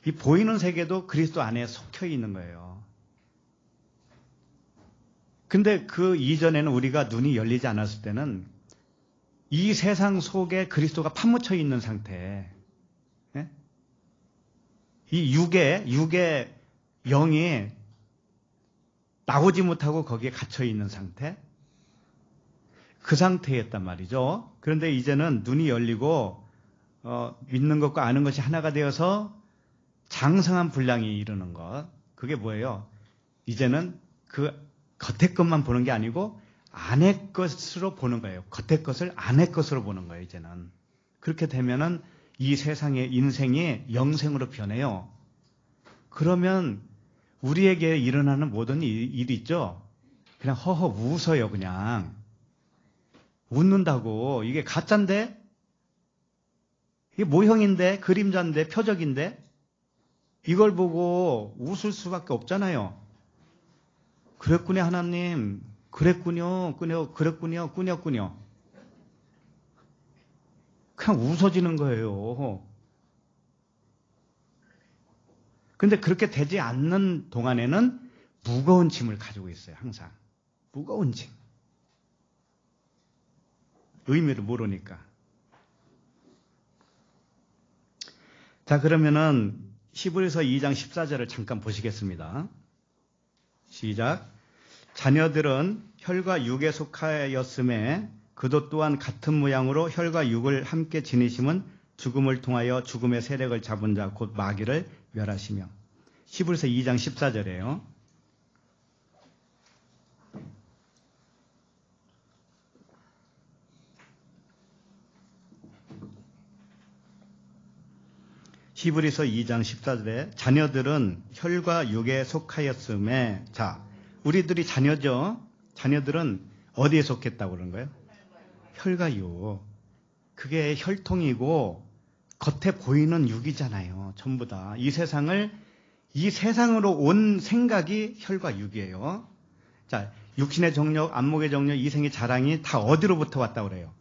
이 보이는 세계도 그리스도 안에 속혀 있는 거예요. 근데 그 이전에는 우리가 눈이 열리지 않았을 때는 이 세상 속에 그리스도가 파묻혀 있는 상태. 예? 이 육의 영이 나오지 못하고 거기에 갇혀 있는 상태. 그 상태였단 말이죠. 그런데 이제는 눈이 열리고 믿는 것과 아는 것이 하나가 되어서 장성한 분량이 이루는 것. 그게 뭐예요? 이제는 그 겉의 것만 보는 게 아니고 안의 것으로 보는 거예요. 겉의 것을 안의 것으로 보는 거예요. 이제는. 그렇게 되면은 이 세상의 인생이 영생으로 변해요. 그러면 우리에게 일어나는 모든 일이 있죠. 그냥 허허 웃어요. 그냥. 웃는다고. 이게 가짜인데? 이게 모형인데? 그림자인데? 표적인데? 이걸 보고 웃을 수밖에 없잖아요. 그랬군요, 하나님. 그랬군요. 그냥 웃어지는 거예요. 근데 그렇게 되지 않는 동안에는 무거운 짐을 가지고 있어요, 항상. 무거운 짐. 의미를 모르니까. 자, 그러면은 히브리서 2장 14절을 잠깐 보시겠습니다. 시작. 자녀들은 혈과 육에 속하였음에 그도 또한 같은 모양으로 혈과 육을 함께 지니심은 죽음을 통하여 죽음의 세력을 잡은 자 곧 마귀를 멸하시며. 히브리서 2장 14절이에요. 히브리서 2장 14절에 자녀들은 혈과 육에 속하였음에, 자, 우리들이 자녀죠. 자녀들은 어디에 속했다고 그런 거예요? 혈과 육. 그게 혈통이고 겉에 보이는 육이잖아요. 전부 다. 이 세상으로 온 생각이 혈과 육이에요. 자, 육신의 정력, 안목의 정력, 이생의 자랑이 다 어디로부터 왔다고 그래요?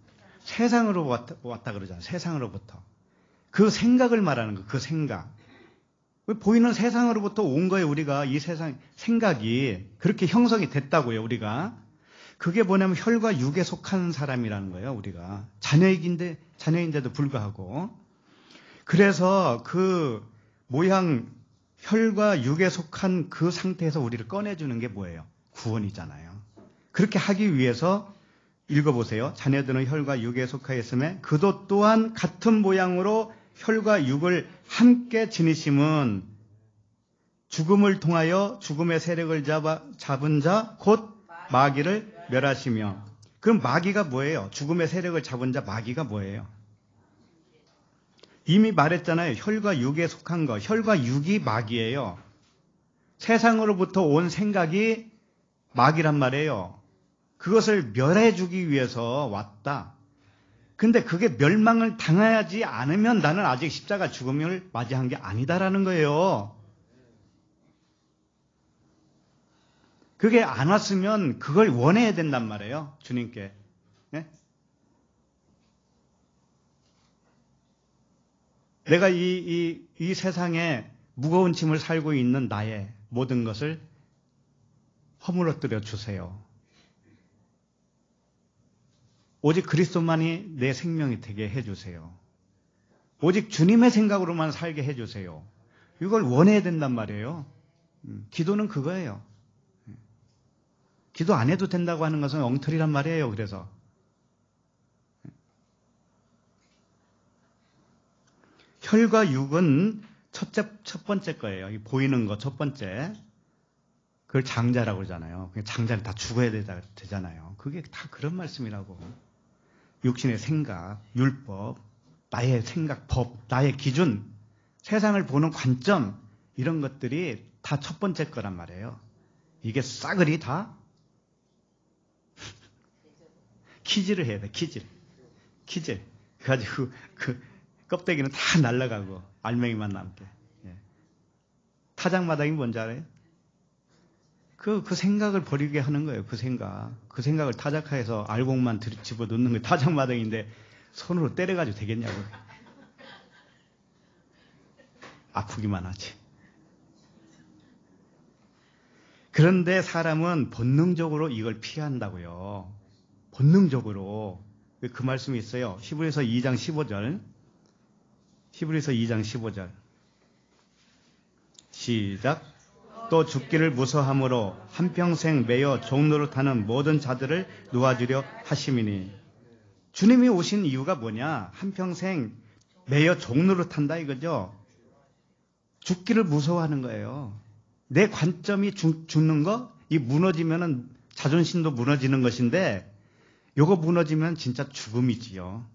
세상으로 왔다 그러잖아요. 세상으로부터. 그 생각을 말하는 거예요. 그 생각. 보이는 세상으로부터 온 거예요. 우리가 이 세상 생각이 그렇게 형성이 됐다고요. 우리가. 그게 뭐냐면 혈과 육에 속한 사람이라는 거예요. 우리가. 자녀인데도 불구하고. 그래서 그 모양 혈과 육에 속한 그 상태에서 우리를 꺼내주는 게 뭐예요? 구원이잖아요. 그렇게 하기 위해서 읽어보세요. 자녀들은 혈과 육에 속하였음에 그도 또한 같은 모양으로 혈과 육을 함께 지니심은 죽음을 통하여 죽음의 세력을 잡은 자 곧 마귀를 멸하시며. 그럼 마귀가 뭐예요? 죽음의 세력을 잡은 자 마귀가 뭐예요? 이미 말했잖아요. 혈과 육에 속한 거. 혈과 육이 마귀예요. 세상으로부터 온 생각이 마귀란 말이에요. 그것을 멸해주기 위해서 왔다. 근데 그게 멸망을 당하지 않으면 나는 아직 십자가 죽음을 맞이한 게 아니다라는 거예요. 그게 안 왔으면 그걸 원해야 된단 말이에요. 주님께. 네? 내가 이 세상에 무거운 짐을 살고 있는 나의 모든 것을 허물어뜨려 주세요. 오직 그리스도만이 내 생명이 되게 해주세요. 오직 주님의 생각으로만 살게 해주세요. 이걸 원해야 된단 말이에요. 기도는 그거예요. 기도 안 해도 된다고 하는 것은 엉터리란 말이에요. 그래서 혈과 육은 첫 번째 거예요. 보이는 거 첫 번째. 그걸 장자라고 그러잖아요. 장자는 다 죽어야 되잖아요. 그게 다 그런 말씀이라고. 육신의 생각, 율법, 나의 생각, 법, 나의 기준, 세상을 보는 관점, 이런 것들이 다 첫 번째 거란 말이에요. 이게 싸그리 다 키질을 해야 돼. 키질. 그래가지고 그 껍데기는 다 날아가고 알맹이만 남게. 예. 타작마당이 뭔지 알아요? 그 생각을 버리게 하는 거예요. 그 생각을 타작해서 알곡만 집어넣는 게 타작마당인데 손으로 때려가지고 되겠냐고. 아프기만 하지. 그런데 사람은 본능적으로 이걸 피한다고요. 본능적으로. 그 말씀이 있어요. 히브리서 2장 15절. 히브리서 2장 15절. 시작. 또 죽기를 무서함으로 한평생 매여 종노릇하는 모든 자들을 놓아주려 하심이니. 주님이 오신 이유가 뭐냐? 한평생 매여 종노릇한다 이거죠. 죽기를 무서워하는 거예요. 내 관점이 죽는 거, 이 무너지면은 자존심도 무너지는 것인데, 요거 무너지면 진짜 죽음이지요.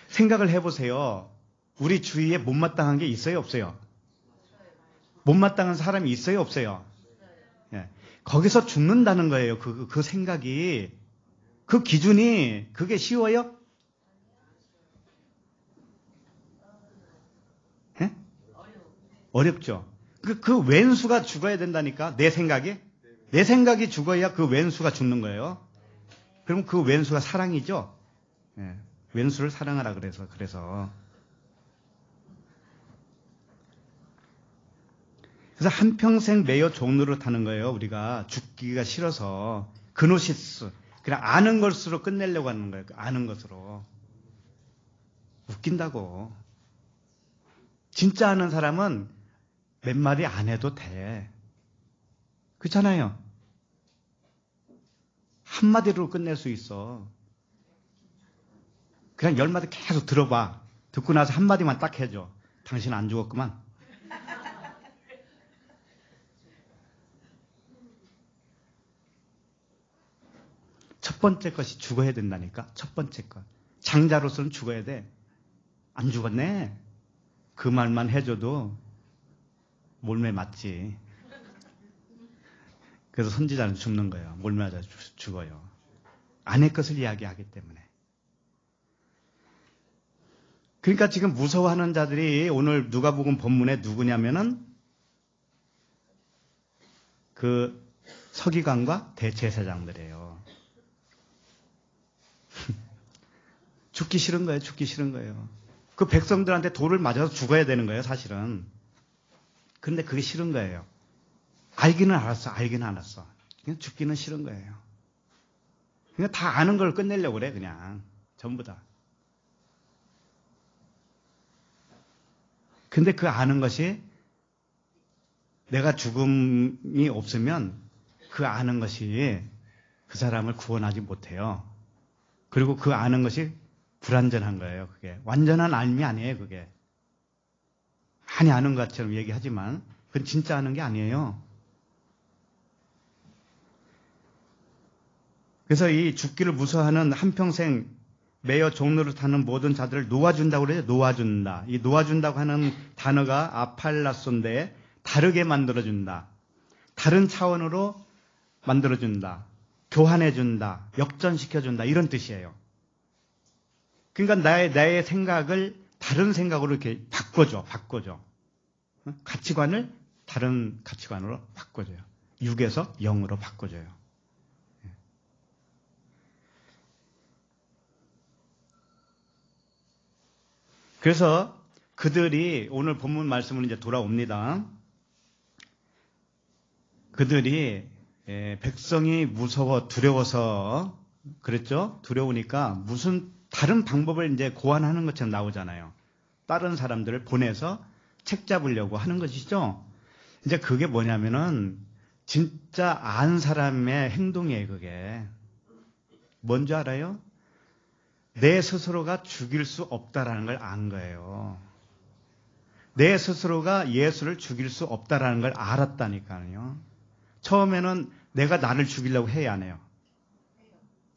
생각을 해보세요. 우리 주위에 못마땅한 게 있어요, 없어요? 못마땅한 사람이 있어요, 없어요? 예. 거기서 죽는다는 거예요. 그 생각이. 그 기준이, 그게 쉬워요? 예? 어렵죠. 그 왼수가 죽어야 된다니까, 내 생각이. 내 생각이 죽어야 그 왼수가 죽는 거예요. 그럼 그 왼수가 사랑이죠? 예. 왼수를 사랑하라 그래서. 그래서 한평생 매여 종노릇하는 거예요. 우리가 죽기가 싫어서. 그노시스. 그냥 아는 것으로 끝내려고 하는 거예요. 아는 것으로. 웃긴다고. 진짜 아는 사람은 몇 마디 안 해도 돼. 그렇잖아요. 한마디로 끝낼 수 있어. 그냥 10마디 계속 들어봐. 듣고 나서 한마디만 딱 해줘. 당신 안 죽었구만. 첫 번째 것이 죽어야 된다니까. 첫 번째 것. 장자로서는 죽어야 돼. 안 죽었네. 그 말만 해줘도 몰매 맞지. 그래서 선지자는 죽는 거예요. 못 맞아 죽어요. 아내 것을 이야기하기 때문에. 그러니까 지금 무서워하는 자들이 오늘 누가복음 본문에 누구냐면은 그 서기관과 대제사장들이에요. 죽기 싫은 거예요. 죽기 싫은 거예요. 그 백성들한테 돌을 맞아서 죽어야 되는 거예요. 사실은. 그런데 그게 싫은 거예요. 알기는 알았어. 알기는 알았어. 그냥 죽기는 싫은 거예요. 그냥 다 아는 걸 끝내려고 그래. 그냥 전부 다. 근데 그 아는 것이 내가 죽음이 없으면 그 아는 것이 그 사람을 구원하지 못해요. 그리고 그 아는 것이 불완전한 거예요. 그게 완전한 알미 아니에요. 그게 많이 아는 것처럼 얘기하지만 그건 진짜 아는 게 아니에요. 그래서 이 죽기를 무서워하는 한평생 매여 종로를 타는 모든 자들을 놓아준다고 그래요. 놓아준다. 이 놓아준다고 하는 단어가 아팔라소인데 다르게 만들어준다. 다른 차원으로 만들어준다. 교환해준다. 역전시켜준다. 이런 뜻이에요. 그러니까 나의 생각을 다른 생각으로 이렇게 바꿔줘. 가치관을 다른 가치관으로 바꿔줘요. 6에서 0으로 바꿔줘요. 그래서 그들이 오늘 본문 말씀으로 이제 돌아옵니다. 그들이 백성이 무서워 두려워서 그랬죠? 두려우니까 무슨 다른 방법을 이제 고안하는 것처럼 나오잖아요. 다른 사람들을 보내서 책 잡으려고 하는 것이죠. 이제 그게 뭐냐면은 진짜 안 사람의 행동이에요. 그게 뭔지 알아요? 내 스스로가 죽일 수 없다라는 걸 안 거예요. 내 스스로가 예수를 죽일 수 없다라는 걸 알았다니까요. 처음에는 내가 나를 죽이려고 해야 안 해요.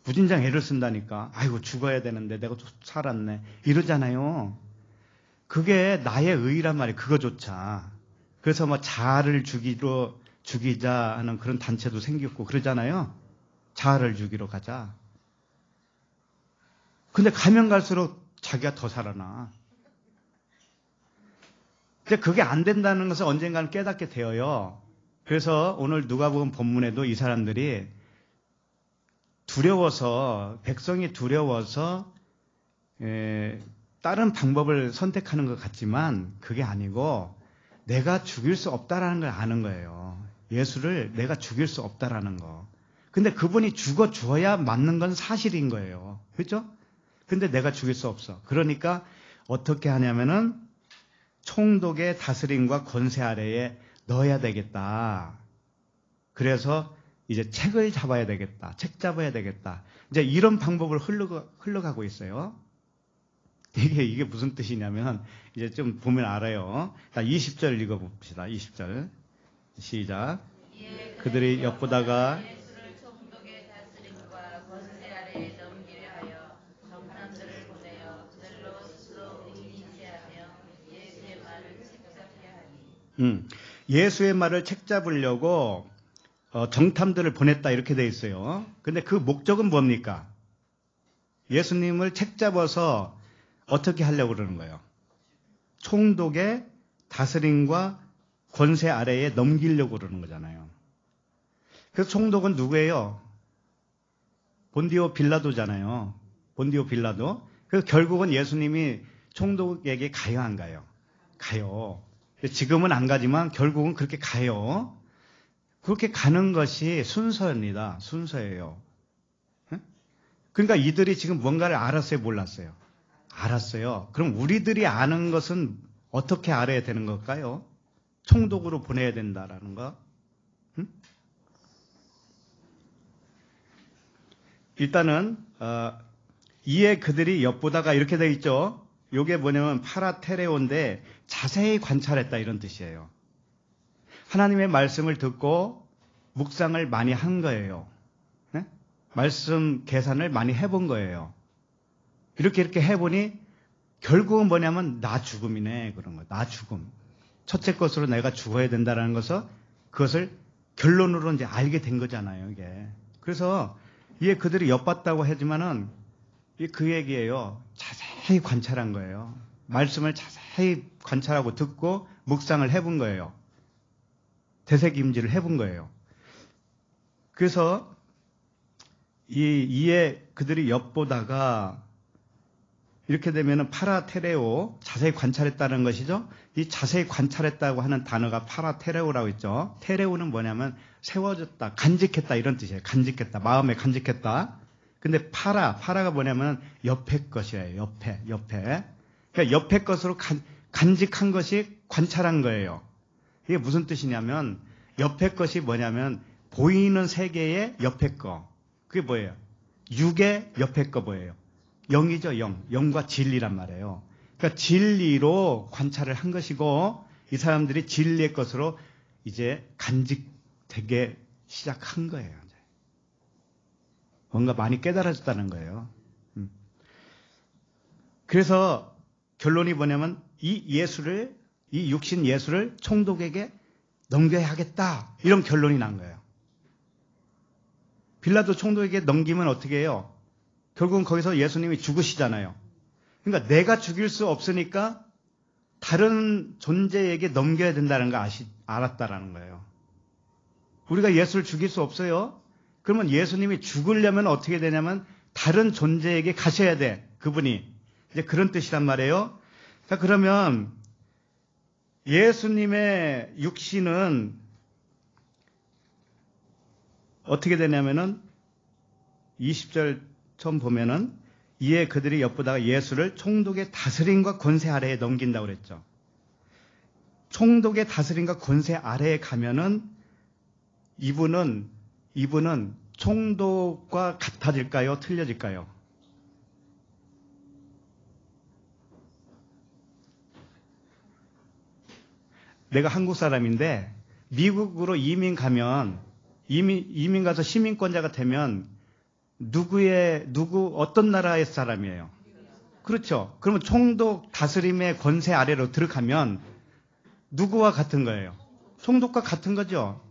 무진장 애를 쓴다니까. 아이고 죽어야 되는데 내가 살았네. 이러잖아요. 그게 나의 의란 말이에요. 그거조차. 그래서 뭐 자아를 죽이자 하는 그런 단체도 생겼고 그러잖아요. 자아를 죽이러 가자. 근데 가면 갈수록 자기가 더 살아나. 근데 그게 안 된다는 것을 언젠가는 깨닫게 되어요. 그래서 오늘 누가복음 본문에도 이 사람들이 두려워서 백성이 두려워서 다른 방법을 선택하는 것 같지만 그게 아니고 내가 죽일 수 없다라는 걸 아는 거예요. 예수를 내가 죽일 수 없다라는 거. 근데 그분이 죽어줘야 맞는 건 사실인 거예요. 그렇죠? 근데 내가 죽일 수 없어. 그러니까 어떻게 하냐면은 총독의 다스림과 권세 아래에 넣어야 되겠다. 그래서 이제 책을 잡아야 되겠다. 책 잡아야 되겠다. 이제 이런 방법을 흘러가고 있어요. 이게 무슨 뜻이냐면 이제 좀 보면 알아요. 20절 읽어봅시다. 20절 시작. 그들이 엿보다가 예수의 말을 책잡으려고 정탐들을 보냈다 이렇게 돼 있어요. 근데 그 목적은 뭡니까? 예수님을 책잡아서 어떻게 하려고 그러는 거예요? 총독의 다스림과 권세 아래에 넘기려고 그러는 거잖아요. 그래서 총독은 누구예요? 본디오 빌라도잖아요. 본디오 빌라도. 그래서 결국은 예수님이 총독에게 가요, 안 가요? 가요. 지금은 안 가지만 결국은 그렇게 가요. 그렇게 가는 것이 순서입니다. 순서예요. 그러니까 이들이 지금 뭔가를 알았어요, 몰랐어요? 알았어요. 그럼 우리들이 아는 것은 어떻게 알아야 되는 걸까요? 총독으로 보내야 된다라는 거. 일단은 이에 그들이 엿보다가 이렇게 돼 있죠. 이게 뭐냐면 파라테레오인데 자세히 관찰했다 이런 뜻이에요. 하나님의 말씀을 듣고 묵상을 많이 한 거예요. 네? 말씀 계산을 많이 해본 거예요. 이렇게 해보니 결국은 뭐냐면 나 죽음이네 그런 거예요. 나 죽음. 첫째 것으로 내가 죽어야 된다는 것을 그것을 결론으로 이제 알게 된 거잖아요, 이게. 그래서 이게 그들이 엿봤다고 하지만은 그 얘기예요. 자세히 관찰한 거예요. 말씀을 자세히 관찰하고 듣고 묵상을 해본 거예요. 되새김질을 해본 거예요. 그래서 이에 그들이 엿보다가 이렇게 되면은 파라테레오, 자세히 관찰했다는 것이죠. 이 자세히 관찰했다고 하는 단어가 파라테레오라고 있죠. 테레오는 뭐냐면 세워졌다, 간직했다 이런 뜻이에요. 간직했다, 마음에 간직했다. 근데 파라가 뭐냐면 옆에 것이에요. 옆에. 그러니까 옆에 것으로 간직한 것이 관찰한 거예요. 이게 무슨 뜻이냐면 옆에 것이 뭐냐면 보이는 세계의 옆에 거. 그게 뭐예요? 육의 옆에 거 뭐예요? 영이죠, 영과 진리란 말이에요. 그러니까 진리로 관찰을 한 것이고 이 사람들이 진리의 것으로 이제 간직되게 시작한 거예요. 뭔가 많이 깨달아졌다는 거예요. 그래서 결론이 뭐냐면 이 육신 예수를 총독에게 넘겨야 하겠다. 이런 결론이 난 거예요. 빌라도 총독에게 넘기면 어떻게 해요? 결국은 거기서 예수님이 죽으시잖아요. 그러니까 내가 죽일 수 없으니까 다른 존재에게 넘겨야 된다는 거 알았다라는 거예요. 우리가 예수를 죽일 수 없어요. 그러면 예수님이 죽으려면 어떻게 되냐면 다른 존재에게 가셔야 돼. 그분이. 이제 그런 뜻이란 말이에요. 자, 그러면 예수님의 육신은 어떻게 되냐면은 20절 처음 보면은 이에 그들이 엿보다가 예수를 총독의 다스림과 권세 아래에 넘긴다고 그랬죠. 총독의 다스림과 권세 아래에 가면은 이분은 총독과 같아질까요? 틀려질까요? 내가 한국 사람인데 미국으로 이민 가면 이민 가서 시민권자가 되면 어떤 나라의 사람이에요? 그렇죠. 그러면 총독 다스림의 권세 아래로 들어가면 누구와 같은 거예요? 총독과 같은 거죠.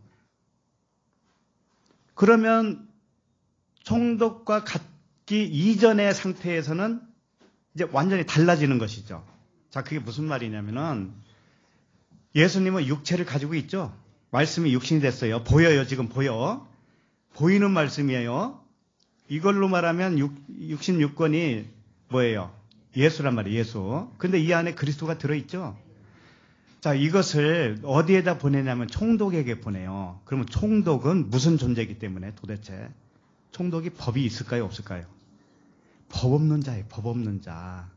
그러면 총독과 같기 이전의 상태에서는 이제 완전히 달라지는 것이죠. 자, 그게 무슨 말이냐면은 예수님은 육체를 가지고 있죠. 말씀이 육신이 됐어요. 보여요, 지금 보여. 보이는 말씀이에요. 이걸로 말하면 육신 육권이 뭐예요? 예수란 말이에요, 예수. 근데 이 안에 그리스도가 들어있죠. 자, 이것을 어디에다 보내냐면 총독에게 보내요. 그러면 총독은 무슨 존재이기 때문에 도대체 총독이 법이 있을까요, 없을까요? 법 없는 자예요, 법 없는 자.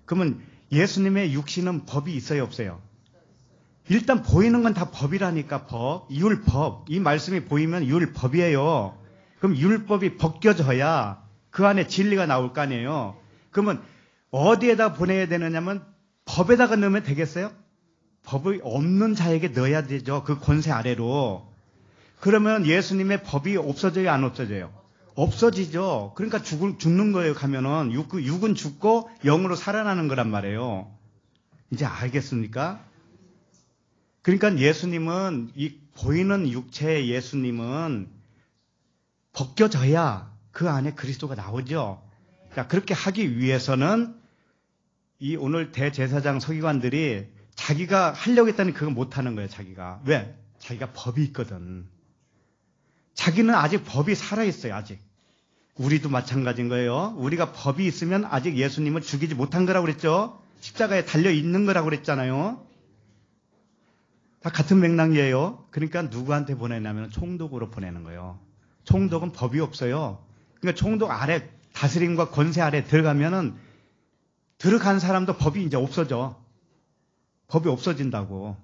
그러면 예수님의 육신은 법이 있어요, 없어요? 일단 보이는 건 다 법이라니까, 법. 율법. 이 말씀이 보이면 율법이에요. 그럼 율법이 벗겨져야 그 안에 진리가 나올 거 아니에요. 그러면 어디에다 보내야 되느냐면 법에다가 넣으면 되겠어요? 법이 없는 자에게 넣어야 되죠. 그 권세 아래로. 그러면 예수님의 법이 없어져요, 안 없어져요? 없어지죠. 그러니까 죽는 거예요, 가면은. 육은 죽고 영으로 살아나는 거란 말이에요. 이제 알겠습니까? 그러니까 예수님은, 이 보이는 육체의 예수님은 벗겨져야 그 안에 그리스도가 나오죠. 자, 그렇게 하기 위해서는 이 오늘 대제사장 서기관들이 자기가 하려고 했다니 그거 못하는 거예요, 자기가. 왜? 자기가 법이 있거든. 자기는 아직 법이 살아있어요, 아직. 우리도 마찬가지인 거예요. 우리가 법이 있으면 아직 예수님을 죽이지 못한 거라고 그랬죠. 십자가에 달려있는 거라고 그랬잖아요. 다 같은 맥락이에요. 그러니까 누구한테 보내냐면 총독으로 보내는 거예요. 총독은 법이 없어요. 그러니까 총독 아래, 다스림과 권세 아래 들어가면은 들어간 사람도 법이 이제 없어져. 법이 없어진다고.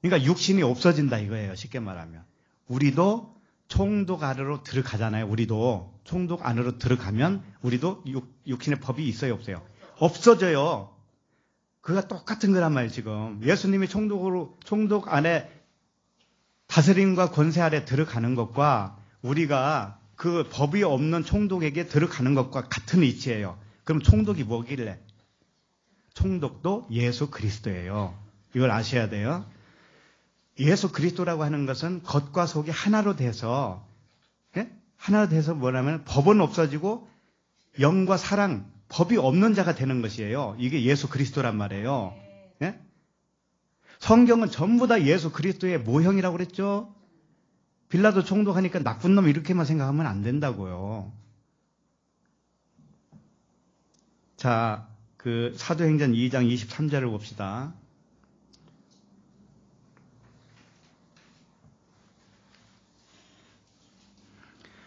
그러니까 육신이 없어진다 이거예요. 쉽게 말하면. 우리도 총독 아래로 들어가잖아요. 우리도 총독 안으로 들어가면 우리도 육신의 법이 있어요, 없어요? 없어져요. 그가 똑같은 거란 말이에요, 지금. 예수님이 총독 안에 다스림과 권세 아래 들어가는 것과 우리가 그 법이 없는 총독에게 들어가는 것과 같은 이치예요. 그럼 총독이 뭐길래? 총독도 예수 그리스도예요. 이걸 아셔야 돼요. 예수 그리스도라고 하는 것은 겉과 속이 하나로 돼서, 예? 하나로 돼서 뭐냐면 법은 없어지고 영과 사랑, 법이 없는 자가 되는 것이에요. 이게 예수 그리스도란 말이에요. 예? 성경은 전부 다 예수 그리스도의 모형이라고 그랬죠. 빌라도 총독하니까 나쁜 놈 이렇게만 생각하면 안 된다고요. 자, 그 사도행전 2장 23절을 봅시다.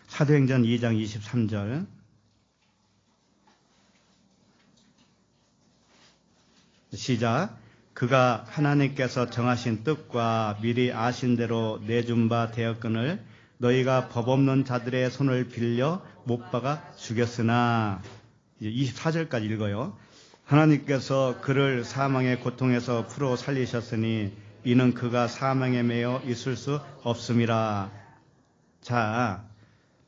사도행전 2장 23절. 시작. 그가 하나님께서 정하신 뜻과 미리 아신 대로 내준 바 되었거늘 너희가 법 없는 자들의 손을 빌려 못 박아 죽였으나, 24절까지 읽어요. 하나님께서 그를 사망의 고통에서 풀어 살리셨으니 이는 그가 사망에 매여 있을 수 없음이라. 자,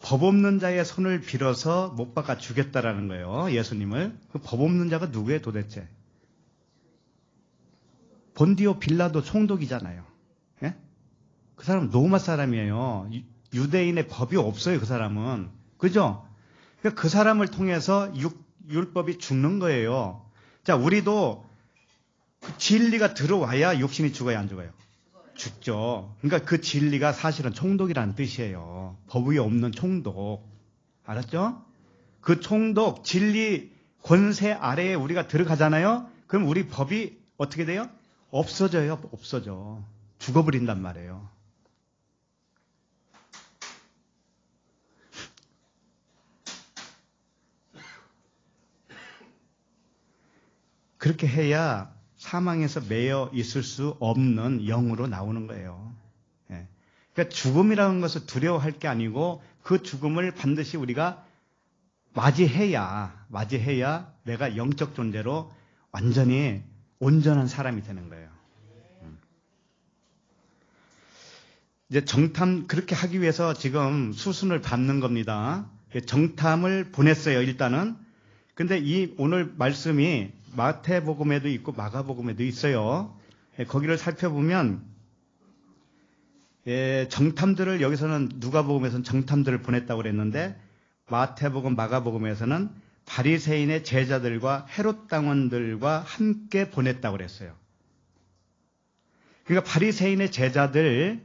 법 없는 자의 손을 빌어서 못 박아 죽였다라는 거예요. 예수님을. 그 법 없는 자가 누구예요 도대체? 본디오 빌라도 총독이잖아요. 예? 그 사람은 로마 사람이에요. 유대인의 법이 없어요. 그 사람은. 그죠? 그러니까 그 사람을 통해서 율법이 죽는 거예요. 자, 우리도 그 진리가 들어와야 육신이 죽어야 안 죽어요? 죽죠. 그러니까 그 진리가 사실은 총독이라는 뜻이에요. 법이 없는 총독. 알았죠? 그 총독, 진리 권세 아래에 우리가 들어가잖아요? 그럼 우리 법이 어떻게 돼요? 없어져요. 없어져. 죽어버린단 말이에요. 그렇게 해야 사망에서 매여 있을 수 없는 영으로 나오는 거예요. 예. 그러니까 죽음이라는 것을 두려워할 게 아니고 그 죽음을 반드시 우리가 맞이해야 내가 영적 존재로 완전히 온전한 사람이 되는 거예요. 이제 정탐 그렇게 하기 위해서 지금 수순을 밟는 겁니다. 정탐을 보냈어요, 일단은. 근데 이 오늘 말씀이 마태복음에도 있고 마가복음에도 있어요. 거기를 살펴보면 정탐들을 여기서는 누가복음에서는 정탐들을 보냈다고 그랬는데 마태복음, 마가복음에서는 바리새인의 제자들과 헤롯 당원들과 함께 보냈다고 그랬어요. 그러니까 바리새인의 제자들,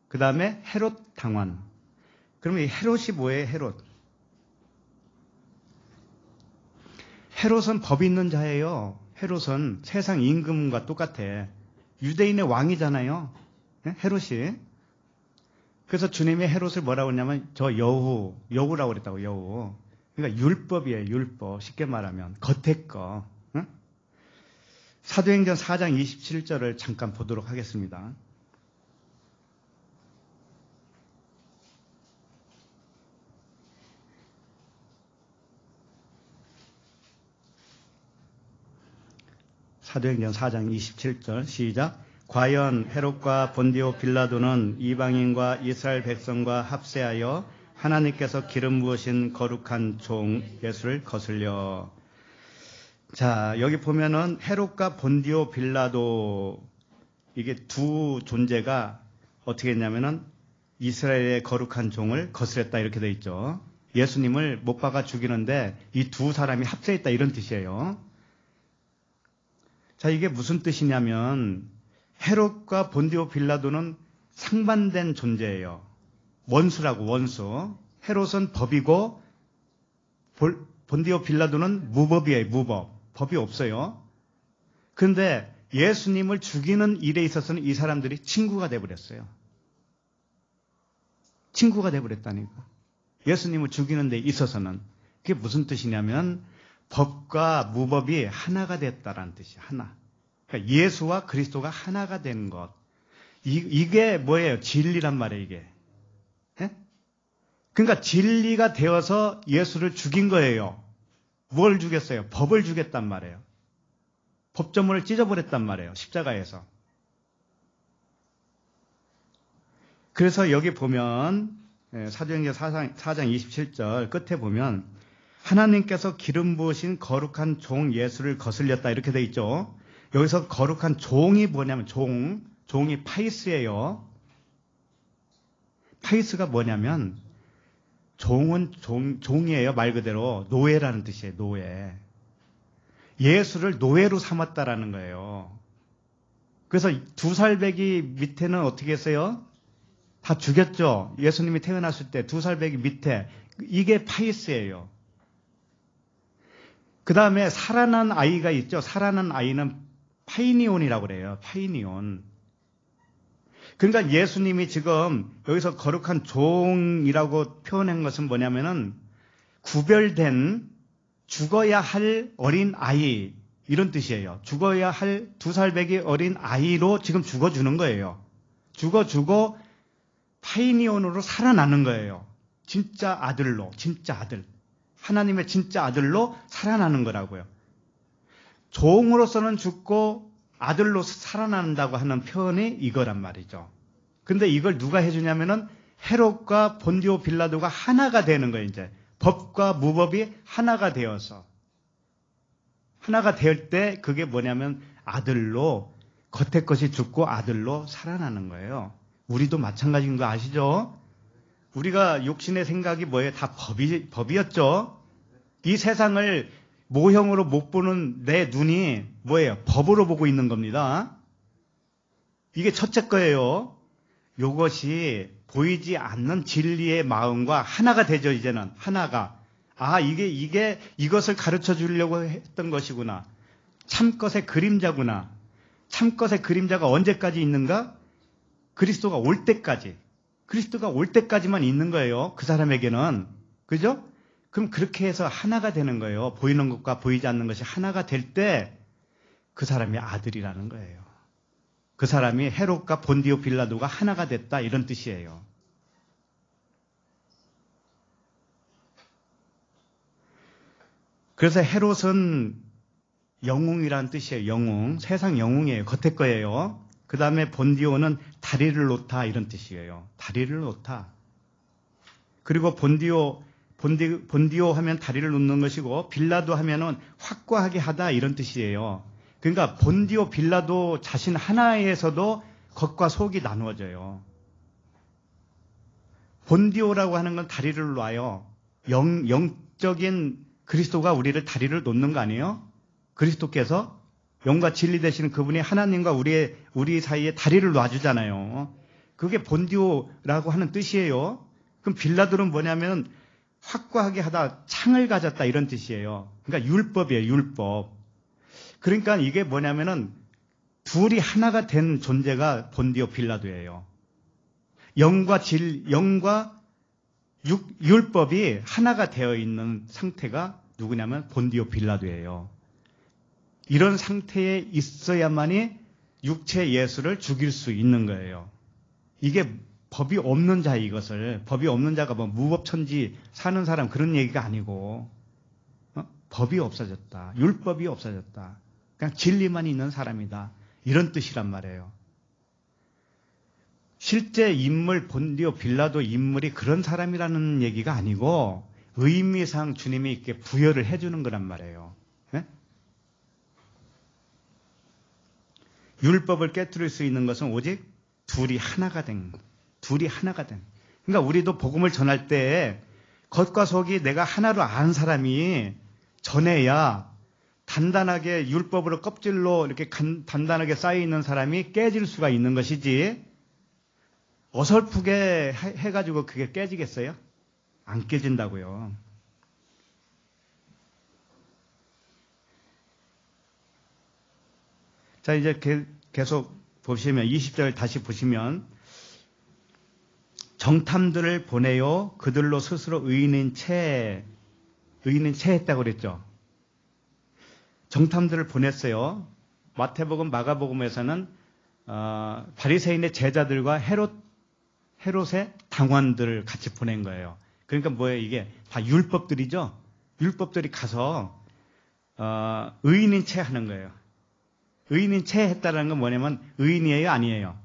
그 다음에 헤롯 당원. 그러면 이 헤롯이 뭐예요? 헤롯은 법 있는 자예요. 헤롯은 세상 임금과 똑같아. 유대인의 왕이잖아요. 헤롯이. 그래서 주님이 헤롯을 뭐라고 했냐면 저 여우라고 그랬다고. 여우. 그러니까 율법이에요. 율법. 쉽게 말하면 겉에 거. 응? 사도행전 4장 27절을 잠깐 보도록 하겠습니다. 사도행전 4장 27절 시작. 과연 헤롯과 본디오 빌라도는 이방인과 이스라엘 백성과 합세하여 하나님께서 기름 부으신 거룩한 종 예수를 거슬려. 자, 여기 보면은 헤롯과 본디오 빌라도 이게 두 존재가 어떻게 했냐면은 이스라엘의 거룩한 종을 거스렸다 이렇게 돼 있죠. 예수님을 못 박아 죽이는데 이 두 사람이 합세했다 이런 뜻이에요. 자, 이게 무슨 뜻이냐면 헤롯과 본디오 빌라도는 상반된 존재예요. 원수라고, 원수. 헤롯은 법이고 본디오 빌라도는 무법이에요. 무법. 법이 없어요. 그런데 예수님을 죽이는 일에 있어서는 이 사람들이 친구가 돼버렸어요. 친구가 돼버렸다니까. 예수님을 죽이는 데 있어서는. 그게 무슨 뜻이냐면 법과 무법이 하나가 됐다라는 뜻이에요. 하나. 그러니까 예수와 그리스도가 하나가 된 것. 이게 뭐예요? 진리란 말이에요, 이게. 예? 그러니까 진리가 되어서 예수를 죽인 거예요. 뭘 죽였어요? 법을 죽였단 말이에요. 법조문을 찢어버렸단 말이에요. 십자가에서. 그래서 여기 보면 사도행전 4장 27절 끝에 보면 하나님께서 기름 부으신 거룩한 종 예수를 거슬렸다 이렇게 돼 있죠. 여기서 거룩한 종이 뭐냐면 종 종이 파이스예요. 파이스가 뭐냐면 종은 종이에요. 말 그대로 노예라는 뜻이에요. 노예. 예수를 노예로 삼았다라는 거예요. 그래서 2살배기 밑에는 어떻게 했어요? 다 죽였죠. 예수님이 태어났을 때 2살배기 밑에. 이게 파이스예요. 그 다음에 살아난 아이가 있죠. 살아난 아이는 파이니온이라고 그래요. 파이니온. 그러니까 예수님이 지금 여기서 거룩한 종이라고 표현한 것은 뭐냐면은 구별된 죽어야 할 어린 아이 이런 뜻이에요. 죽어야 할 2살배기 어린 아이로 지금 죽어주는 거예요. 죽어주고 파이니온으로 살아나는 거예요. 진짜 아들로, 진짜 아들. 하나님의 진짜 아들로 살아나는 거라고요. 종으로서는 죽고 아들로 살아난다고 하는 표현이 이거란 말이죠. 근데 이걸 누가 해주냐면은 헤롯과 본디오 빌라도가 하나가 되는 거예요, 이제. 법과 무법이 하나가 되어서. 하나가 될 때 그게 뭐냐면 아들로, 겉에 것이 죽고 아들로 살아나는 거예요. 우리도 마찬가지인 거 아시죠? 우리가 육신의 생각이 뭐예요? 다 법이었죠? 이 세상을 모형으로 못 보는 내 눈이 뭐예요? 법으로 보고 있는 겁니다. 이게 첫째 거예요. 이것이 보이지 않는 진리의 마음과 하나가 되죠, 이제는. 하나가. 아, 이것을 가르쳐 주려고 했던 것이구나. 참것의 그림자구나. 참것의 그림자가 언제까지 있는가? 그리스도가 올 때까지. 그리스도가 올 때까지만 있는 거예요. 그 사람에게는. 그죠? 그럼 그렇게 해서 하나가 되는 거예요. 보이는 것과 보이지 않는 것이 하나가 될 때 그 사람이 아들이라는 거예요. 그 사람이 헤롯과 본디오 빌라도가 하나가 됐다 이런 뜻이에요. 그래서 헤롯은 영웅이라는 뜻이에요. 영웅. 세상 영웅이에요. 겉에 거예요. 그 다음에 본디오는 다리를 놓다 이런 뜻이에요. 다리를 놓다. 그리고 본디오 하면 다리를 놓는 것이고 빌라도 하면은 확고하게 하다 이런 뜻이에요. 그러니까 본디오 빌라도 자신 하나에서도 겉과 속이 나누어져요. 본디오라고 하는 건 다리를 놔요. 영적인 그리스도가 우리를 다리를 놓는 거 아니에요? 그리스도께서 영과 진리 되시는 그분이 하나님과 우리 사이에 다리를 놔주잖아요. 그게 본디오라고 하는 뜻이에요. 그럼 빌라도는 뭐냐면 확고하게 하다, 창을 가졌다 이런 뜻이에요. 그러니까 율법이에요, 율법. 그러니까 이게 뭐냐면은 둘이 하나가 된 존재가 본디오 빌라도예요. 영과 율법이 하나가 되어 있는 상태가 누구냐면 본디오 빌라도예요. 이런 상태에 있어야만이 육체 예수를 죽일 수 있는 거예요. 이게 법이 없는 자 법이 없는 자가 뭐 무법천지 사는 사람 그런 얘기가 아니고 법이 없어졌다. 율법이 없어졌다. 그냥 진리만 있는 사람이다. 이런 뜻이란 말이에요. 실제 인물 본디오 빌라도 인물이 그런 사람이라는 얘기가 아니고 의미상 주님이 이렇게 부여를 해주는 거란 말이에요. 네? 율법을 깨뜨릴 수 있는 것은 오직 둘이 하나가 된. 그러니까 우리도 복음을 전할 때 겉과 속이 내가 하나로 아는 사람이 전해야 단단하게 율법으로 껍질로 이렇게 단단하게 쌓여있는 사람이 깨질 수가 있는 것이지 어설프게 해가지고 그게 깨지겠어요? 안 깨진다고요. 자, 이제 계속 보시면 20절 다시 보시면 정탐들을 보내요. 그들로 스스로 의인인 채 했다고 그랬죠. 정탐들을 보냈어요. 마태복음, 마가복음에서는 바리새인의 제자들과 헤롯의 당원들을 같이 보낸 거예요. 그러니까 뭐예요? 이게 다 율법들이죠. 율법들이 가서 의인인 채 하는 거예요. 의인인 채 했다는 건 뭐냐면 의인이에요? 아니에요?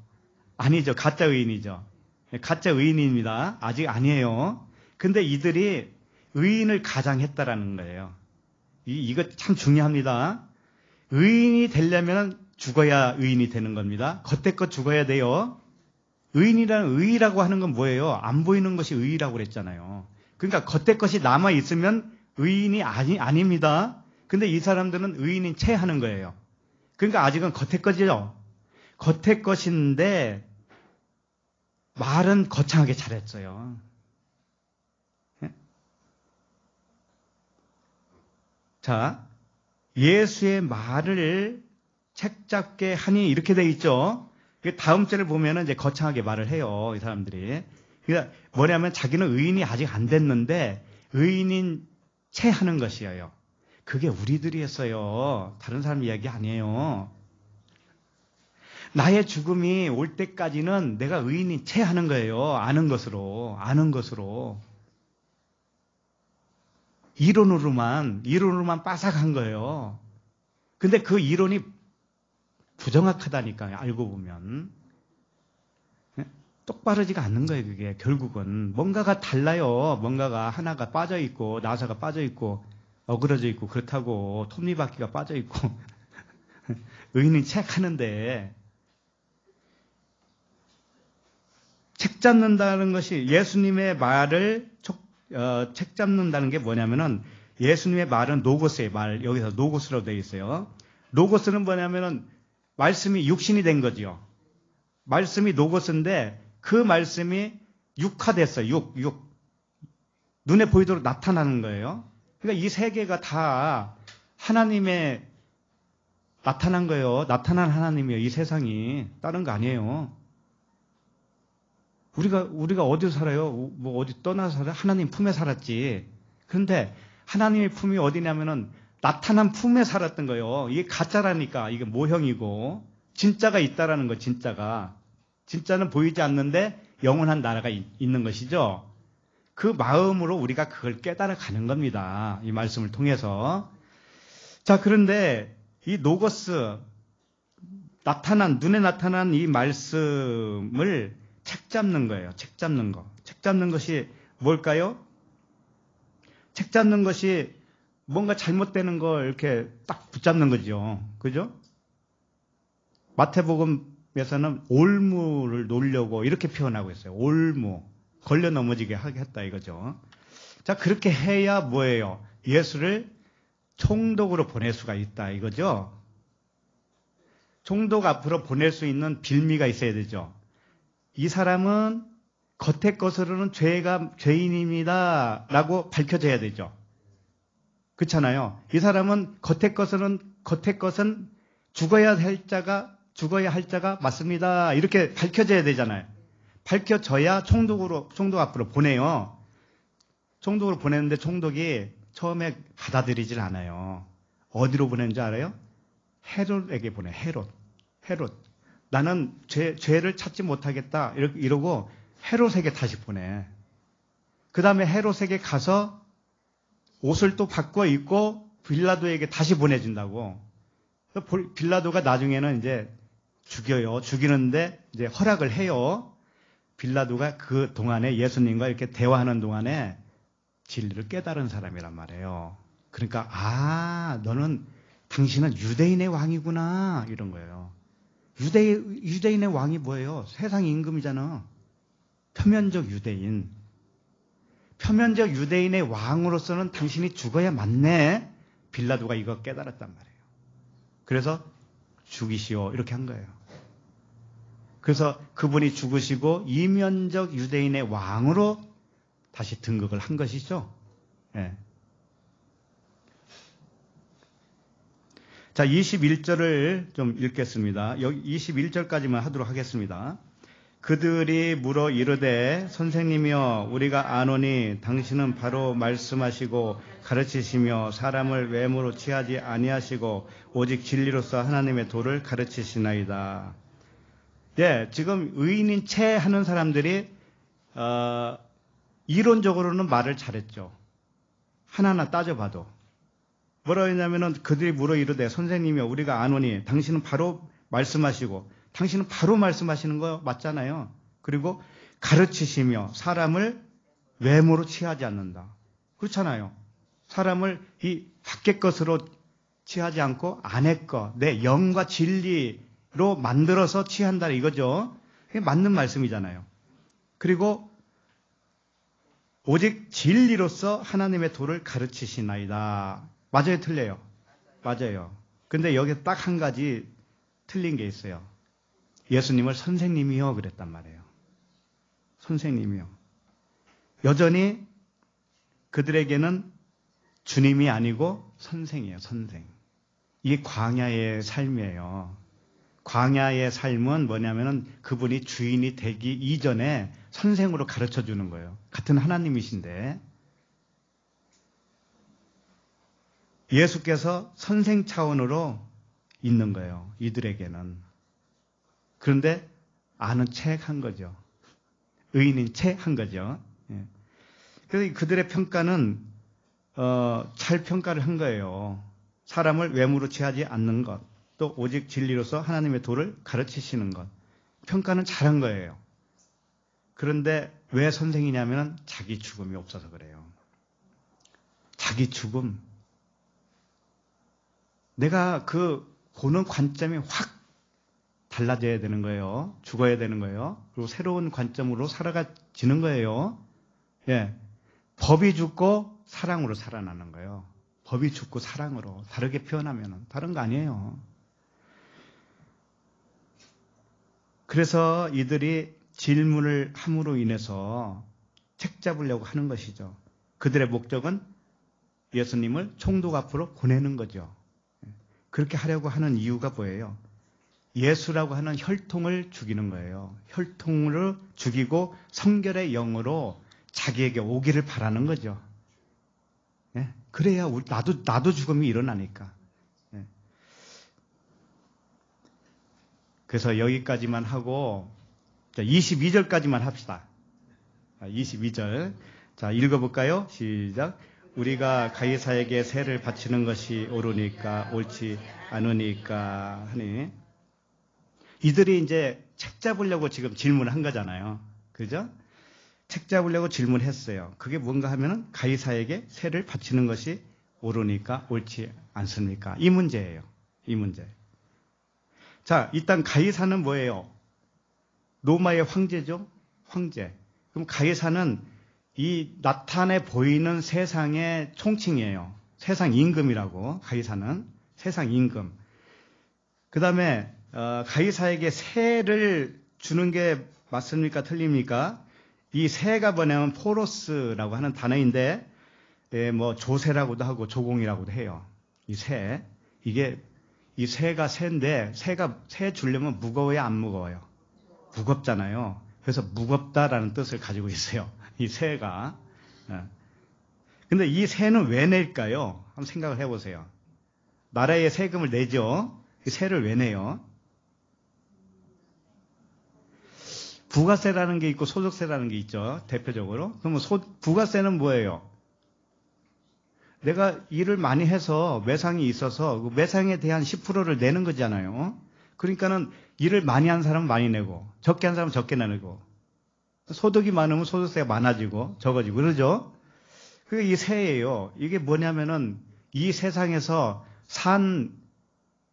아니죠. 가짜 의인이죠. 가짜 의인입니다. 아직 아니에요. 근데 이들이 의인을 가장했다라는 거예요. 이거 참 중요합니다. 의인이 되려면 죽어야 의인이 되는 겁니다. 겉에껏 죽어야 돼요. 의인이라는 의라고 하는 건 뭐예요? 안 보이는 것이 의라고 그랬잖아요. 그러니까 겉에것이 남아 있으면 의인이 아닙니다. 근데 이 사람들은 의인인 채 하는 거예요. 그러니까 아직은 겉에것이죠. 겉에것인데 말은 거창하게 잘했어요. 자, 예수의 말을 책잡게 하니 이렇게 돼 있죠. 다음 절을 보면은 이제 거창하게 말을 해요, 이 사람들이. 그러니까 뭐냐면 자기는 의인이 아직 안 됐는데 의인인 채 하는 것이에요. 그게 우리들이 했어요. 다른 사람 이야기 아니에요. 나의 죽음이 올 때까지는 내가 의인인 채 하는 거예요. 아는 것으로. 이론으로만 빠삭한 거예요. 근데 그 이론이 부정확하다니까요, 알고 보면. 똑바르지가 않는 거예요, 그게. 결국은. 뭔가가 달라요. 뭔가가 하나가 빠져있고, 나사가 빠져있고, 어그러져 있고, 그렇다고, 톱니바퀴가 빠져있고. 의인은 책 하는데, 책 잡는다는 것이 예수님의 말을 책 잡는다는 게 뭐냐면은 예수님의 말은 노고스의 말, 여기서 노고스로 되어 있어요. 노고스는 뭐냐면은 말씀이 육신이 된 거죠. 말씀이 노고스인데 그 말씀이 육화됐어요. 눈에 보이도록 나타나는 거예요. 그러니까 이 세 개가 다 하나님의 나타난 거예요. 나타난 하나님이에요. 이 세상이. 다른 거 아니에요. 우리가 어디서 살아요? 뭐 어디 떠나서 살아요? 하나님 품에 살았지. 그런데 하나님의 품이 어디냐면은 나타난 품에 살았던 거예요. 이게 가짜라니까. 이게 모형이고 진짜가 있다라는 거. 진짜는 보이지 않는데 영원한 나라가 있는 것이죠. 그 마음으로 우리가 그걸 깨달아 가는 겁니다. 이 말씀을 통해서. 자, 그런데 이 노고스 눈에 나타난 이 말씀을 책 잡는 거예요. 책 잡는 거. 책 잡는 것이 뭘까요? 책 잡는 것이 뭔가 잘못되는 걸 이렇게 딱 붙잡는 거죠. 그죠? 마태복음에서는 올무를 놓으려고 이렇게 표현하고 있어요. 올무. 걸려 넘어지게 하겠다 이거죠. 자, 그렇게 해야 뭐예요? 예수를 총독으로 보낼 수가 있다 이거죠. 총독 앞으로 보낼 수 있는 빌미가 있어야 되죠. 이 사람은 겉의 것으로는 죄인입니다 라고 밝혀져야 되죠. 그렇잖아요. 이 사람은 겉의 것은 죽어야 할 자가 맞습니다. 이렇게 밝혀져야 되잖아요. 밝혀져야 총독 앞으로 보내요. 총독으로 보내는데 총독이 처음에 받아들이질 않아요. 어디로 보내는지 알아요? 헤롯에게 보내. 헤롯. 나는 죄를 찾지 못하겠다. 이러고 헤롯에게 다시 보내. 그 다음에 헤롯에게 가서 옷을 또 바꿔 입고 빌라도에게 다시 보내준다고. 빌라도가 나중에는 이제 죽여요. 죽이는데 이제 허락을 해요. 빌라도가 그 동안에 예수님과 이렇게 대화하는 동안에 진리를 깨달은 사람이란 말이에요. 그러니까 당신은 유대인의 왕이구나 이런 거예요. 유대인의 왕이 뭐예요? 세상 임금이잖아. 표면적 유대인의 왕으로서는 당신이 죽어야 맞네. 빌라도가 이거 깨달았단 말이에요. 그래서 죽이시오 이렇게 한 거예요. 그래서 그분이 죽으시고 이면적 유대인의 왕으로 다시 등극을 한 것이죠. 예. 자, 21절을 좀 읽겠습니다. 여기 21절까지만 하도록 하겠습니다. 그들이 물어 이르되 선생님이여 우리가 아노니 당신은 바로 말씀하시고 가르치시며 사람을 외모로 취하지 아니하시고 오직 진리로서 하나님의 도를 가르치시나이다. 예, 지금 의인인 채 하는 사람들이 이론적으로는 말을 잘했죠. 하나하나 따져봐도. 뭐라고 했냐면은 그들이 물어 이르되 선생님이여 우리가 아노니 당신은 바로 말씀하시고 당신은 바로 말씀하시는 거 맞잖아요. 그리고 가르치시며 사람을 외모로 취하지 않는다. 그렇잖아요. 사람을 이 밖의 것으로 취하지 않고 안의 것, 내 영과 진리로 만들어서 취한다 이거죠. 그게 맞는 말씀이잖아요. 그리고 오직 진리로서 하나님의 도를 가르치시나이다. 맞아요, 틀려요? 맞아요. 근데 여기 딱 한 가지 틀린 게 있어요. 예수님을 선생님이요 그랬단 말이에요. 선생님이요. 여전히 그들에게는 주님이 아니고 선생이에요. 선생. 이게 광야의 삶이에요. 광야의 삶은 뭐냐면은 그분이 주인이 되기 이전에 선생으로 가르쳐 주는 거예요. 같은 하나님이신데 예수께서 선생 차원으로 있는 거예요. 이들에게는. 그런데 아는 척 한 거죠. 의인인 척 한 거죠. 예. 그래서 그들의 평가는 잘 평가를 한 거예요. 사람을 외모로 취하지 않는 것, 또 오직 진리로서 하나님의 도를 가르치시는 것. 평가는 잘한 거예요. 그런데 왜 선생이냐면 자기 죽음이 없어서 그래요. 자기 죽음. 내가 그 보는 관점이 확 달라져야 되는 거예요. 죽어야 되는 거예요. 그리고 새로운 관점으로 살아가지는 거예요. 예. 법이 죽고 사랑으로 살아나는 거예요. 법이 죽고 사랑으로. 다르게 표현하면 다른 거 아니에요. 그래서 이들이 질문을 함으로 인해서 책 잡으려고 하는 것이죠. 그들의 목적은 예수님을 총독 앞으로 보내는 거죠. 그렇게 하려고 하는 이유가 뭐예요? 예수라고 하는 혈통을 죽이는 거예요. 혈통을 죽이고 성결의 영으로 자기에게 오기를 바라는 거죠. 예? 그래야 나도 죽음이 일어나니까. 예. 그래서 여기까지만 하고 22절까지만 합시다. 22절. 자, 읽어볼까요? 시작. 우리가 가이사에게 세를 바치는 것이 옳으니까 옳지 않으니까 하니. 이들이 이제 책 잡으려고 지금 질문을 한 거잖아요. 그죠? 책 잡으려고 질문했어요. 그게 뭔가 하면은 가이사에게 세를 바치는 것이 옳으니까 옳지 않습니까? 이 문제예요. 이 문제. 자, 일단 가이사는 뭐예요? 로마의 황제죠? 황제. 그럼 가이사는 이 나타내 보이는 세상의 총칭이에요. 세상 임금이라고. 가이사는 세상 임금. 그 다음에 가이사에게 세를 주는 게 맞습니까? 틀립니까? 이 세가 뭐냐면 포로스라고 하는 단어인데, 뭐 조세라고도 하고 조공이라고도 해요. 이 세. 이 세가 세인데, 세 주려면 무거워야 안 무거워요? 무겁잖아요. 그래서 무겁다라는 뜻을 가지고 있어요. 이 세가. 근데 이 세는 왜 낼까요? 한번 생각을 해보세요. 나라에 세금을 내죠. 이 세를 왜 내요? 부가세라는 게 있고 소득세라는 게 있죠. 대표적으로. 그러면 부가세는 뭐예요? 내가 일을 많이 해서 매상이 있어서 그 매상에 대한 10%를 내는 거잖아요. 그러니까는 일을 많이 한 사람은 많이 내고 적게 한 사람은 적게 내고 소득이 많으면 소득세가 많아지고 적어지고 그러죠. 그게 이 세예요. 이게 뭐냐면은 이 세상에서 산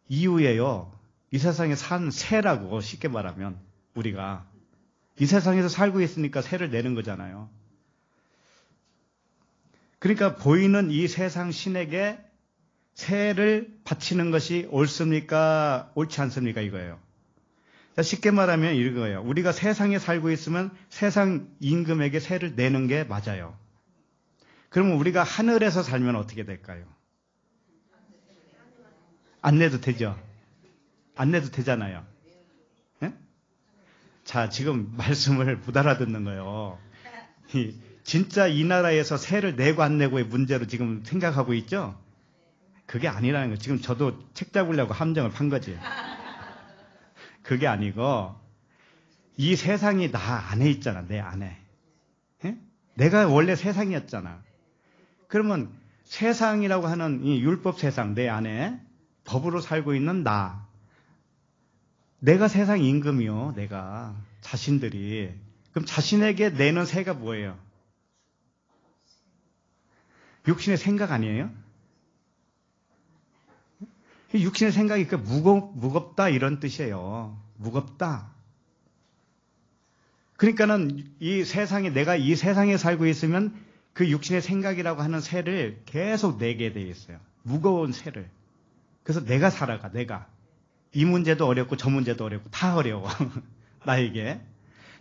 이유예요. 이 세상에 산 세라고 쉽게 말하면 우리가 이 세상에서 살고 있으니까 세를 내는 거잖아요. 그러니까 보이는 이 세상 신에게 세를 바치는 것이 옳습니까? 옳지 않습니까? 이거예요. 쉽게 말하면 이거예요. 우리가 세상에 살고 있으면 세상 임금에게 세를 내는 게 맞아요. 그러면 우리가 하늘에서 살면 어떻게 될까요? 안 내도 되죠? 안 내도 되잖아요. 네? 자, 지금 말씀을 못 알아듣는 거예요. 진짜 이 나라에서 세를 내고 안 내고의 문제로 지금 생각하고 있죠? 그게 아니라는 거예요. 지금 저도 책 잡으려고 함정을 판 거지. 그게 아니고 이 세상이 나 안에 있잖아. 내 안에. 예? 내가 원래 세상이었잖아. 그러면 세상이라고 하는 이 율법 세상 내 안에 법으로 살고 있는 내가 세상 임금이요. 내가 자신들이. 그럼 자신에게 내는 세가 뭐예요? 육신의 생각 아니에요? 육신의 생각이 무겁다 이런 뜻이에요. 무겁다. 그러니까는 이 세상에, 내가 이 세상에 살고 있으면 그 육신의 생각이라고 하는 새를 계속 내게 돼 있어요. 무거운 새를. 그래서 내가 살아가, 내가. 이 문제도 어렵고 저 문제도 어렵고 다 어려워. 나에게.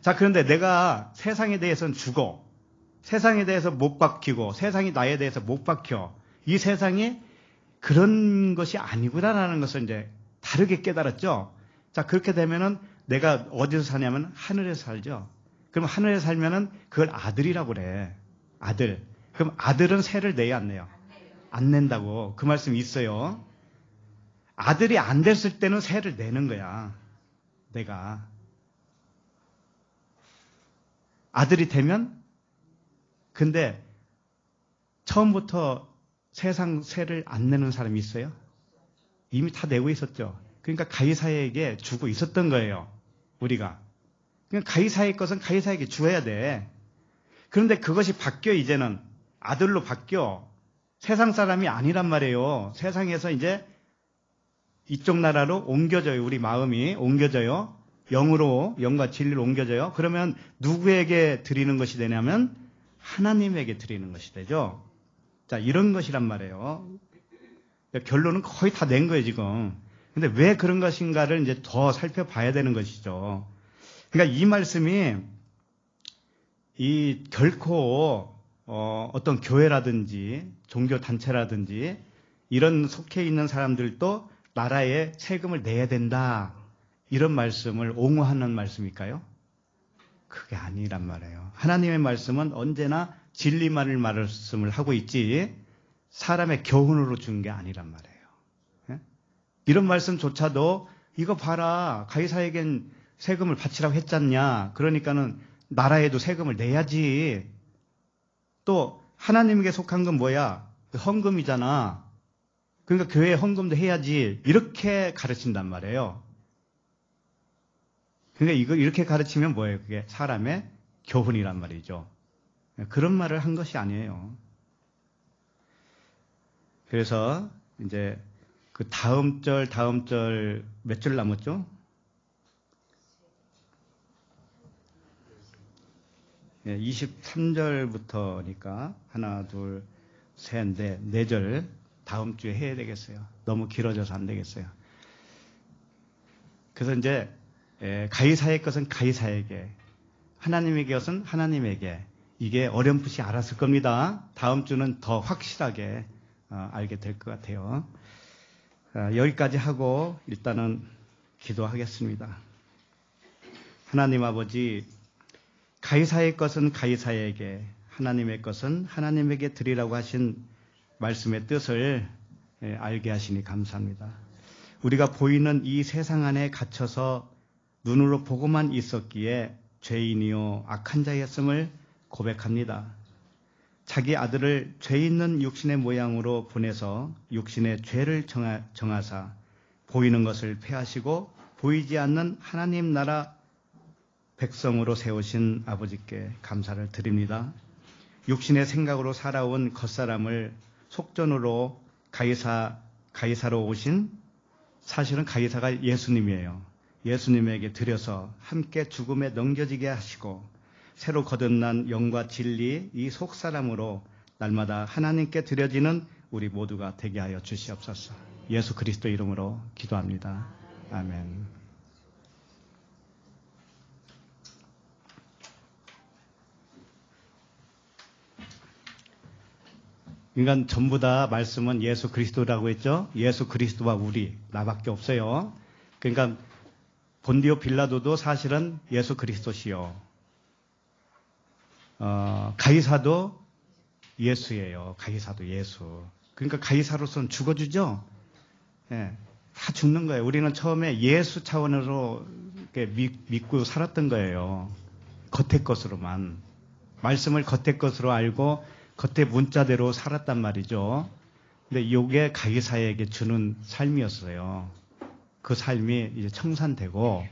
자, 그런데 내가 세상에 대해서는 죽어. 세상에 대해서 못 박히고 세상이 나에 대해서 못 박혀. 이 세상이 그런 것이 아니구나라는 것을 이제 다르게 깨달았죠. 자, 그렇게 되면은 내가 어디서 사냐면 하늘에서 살죠. 그럼 하늘에서 살면은 그걸 아들이라고 그래. 아들. 그럼 아들은 세를 내야 안 내요? 안 낸다고. 그 말씀이 있어요. 아들이 안 됐을 때는 세를 내는 거야. 내가. 아들이 되면, 근데 처음부터 세상 세를 안 내는 사람이 있어요? 이미 다 내고 있었죠. 그러니까 가이사에게 주고 있었던 거예요. 우리가. 그러니까 가이사의 것은 가이사에게 주어야 돼. 그런데 그것이 바뀌어. 이제는 아들로 바뀌어. 세상 사람이 아니란 말이에요. 세상에서 이제 이쪽 나라로 옮겨져요. 우리 마음이 옮겨져요. 영으로, 영과 진리로 옮겨져요. 그러면 누구에게 드리는 것이 되냐면 하나님에게 드리는 것이 되죠. 자, 이런 것이란 말이에요. 결론은 거의 다 낸 거예요, 지금. 근데 왜 그런 것인가를 이제 더 살펴봐야 되는 것이죠. 그러니까 이 말씀이 결코 어떤 교회라든지 종교 단체라든지 이런 속해 있는 사람들도 나라에 세금을 내야 된다. 이런 말씀을 옹호하는 말씀일까요? 그게 아니란 말이에요. 하나님의 말씀은 언제나 진리만을 말씀을 하고 있지 사람의 교훈으로 준 게 아니란 말이에요. 예? 이런 말씀조차도 이거 봐라. 가이사에겐 세금을 바치라고 했잖냐. 그러니까는 나라에도 세금을 내야지. 또 하나님에게 속한 건 뭐야? 헌금이잖아. 그러니까 교회에 헌금도 해야지. 이렇게 가르친단 말이에요. 그러니까 이렇게 가르치면 뭐예요? 그게 사람의 교훈이란 말이죠. 그런 말을 한 것이 아니에요. 그래서 이제 그 다음 절 몇 절 남았죠? 23절부터니까 하나, 둘, 셋, 넷, 4절 다음 주에 해야 되겠어요. 너무 길어져서 안 되겠어요. 그래서 이제 가이사의 것은 가이사에게, 하나님의 것은 하나님에게, 이게 어렴풋이 알았을 겁니다. 다음 주는 더 확실하게 알게 될 것 같아요. 여기까지 하고 일단은 기도하겠습니다. 하나님 아버지, 가이사의 것은 가이사에게, 하나님의 것은 하나님에게 드리라고 하신 말씀의 뜻을 알게 하시니 감사합니다. 우리가 보이는 이 세상 안에 갇혀서 눈으로 보고만 있었기에 죄인이요 악한 자였음을 고백합니다. 자기 아들을 죄 있는 육신의 모양으로 보내서 육신의 죄를 정하사 보이는 것을 폐하시고 보이지 않는 하나님 나라 백성으로 세우신 아버지께 감사를 드립니다. 육신의 생각으로 살아온 겉사람을 속전으로 가이사로 오신, 사실은 가이사가 예수님이에요. 예수님에게 드려서 함께 죽음에 넘겨지게 하시고 새로 거듭난 영과 진리 이 속사람으로 날마다 하나님께 드려지는 우리 모두가 되게 하여 주시옵소서. 예수 그리스도 이름으로 기도합니다. 아멘. 그러니까 전부 다 말씀은 예수 그리스도라고 했죠. 예수 그리스도와 우리, 나밖에 없어요. 그러니까 본디오 빌라도도 사실은 예수 그리스도시요. 가이사도 예수예요. 가이사도 예수. 그러니까 가이사로서는 죽어주죠. 예, 다 죽는 거예요. 우리는 처음에 예수 차원으로 믿고 살았던 거예요. 겉의 것으로만. 말씀을 겉의 것으로 알고 겉의 문자대로 살았단 말이죠. 근데 이게 가이사에게 주는 삶이었어요. 그 삶이 이제 청산되고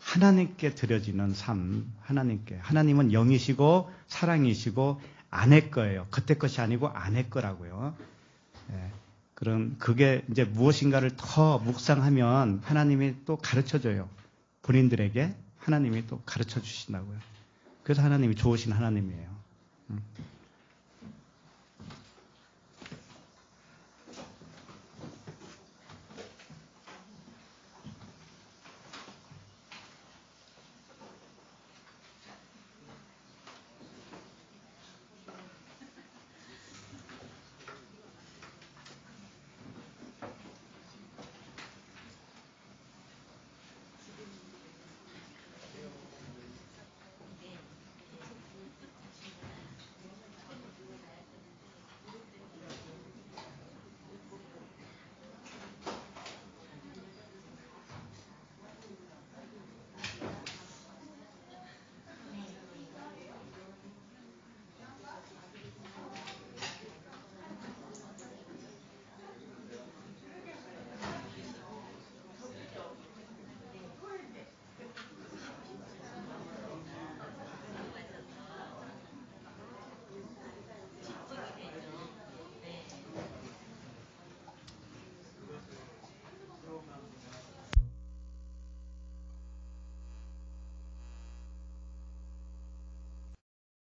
하나님께 드려지는 삶, 하나님께. 하나님은 영이시고 사랑이시고 아내 거예요. 겉의 것이 아니고 아내 거라고요. 예. 그게 이제 무엇인가를 더 묵상하면 하나님이 또 가르쳐 줘요. 본인들에게 하나님이 또 가르쳐 주신다고요. 그래서 하나님이 좋으신 하나님이에요.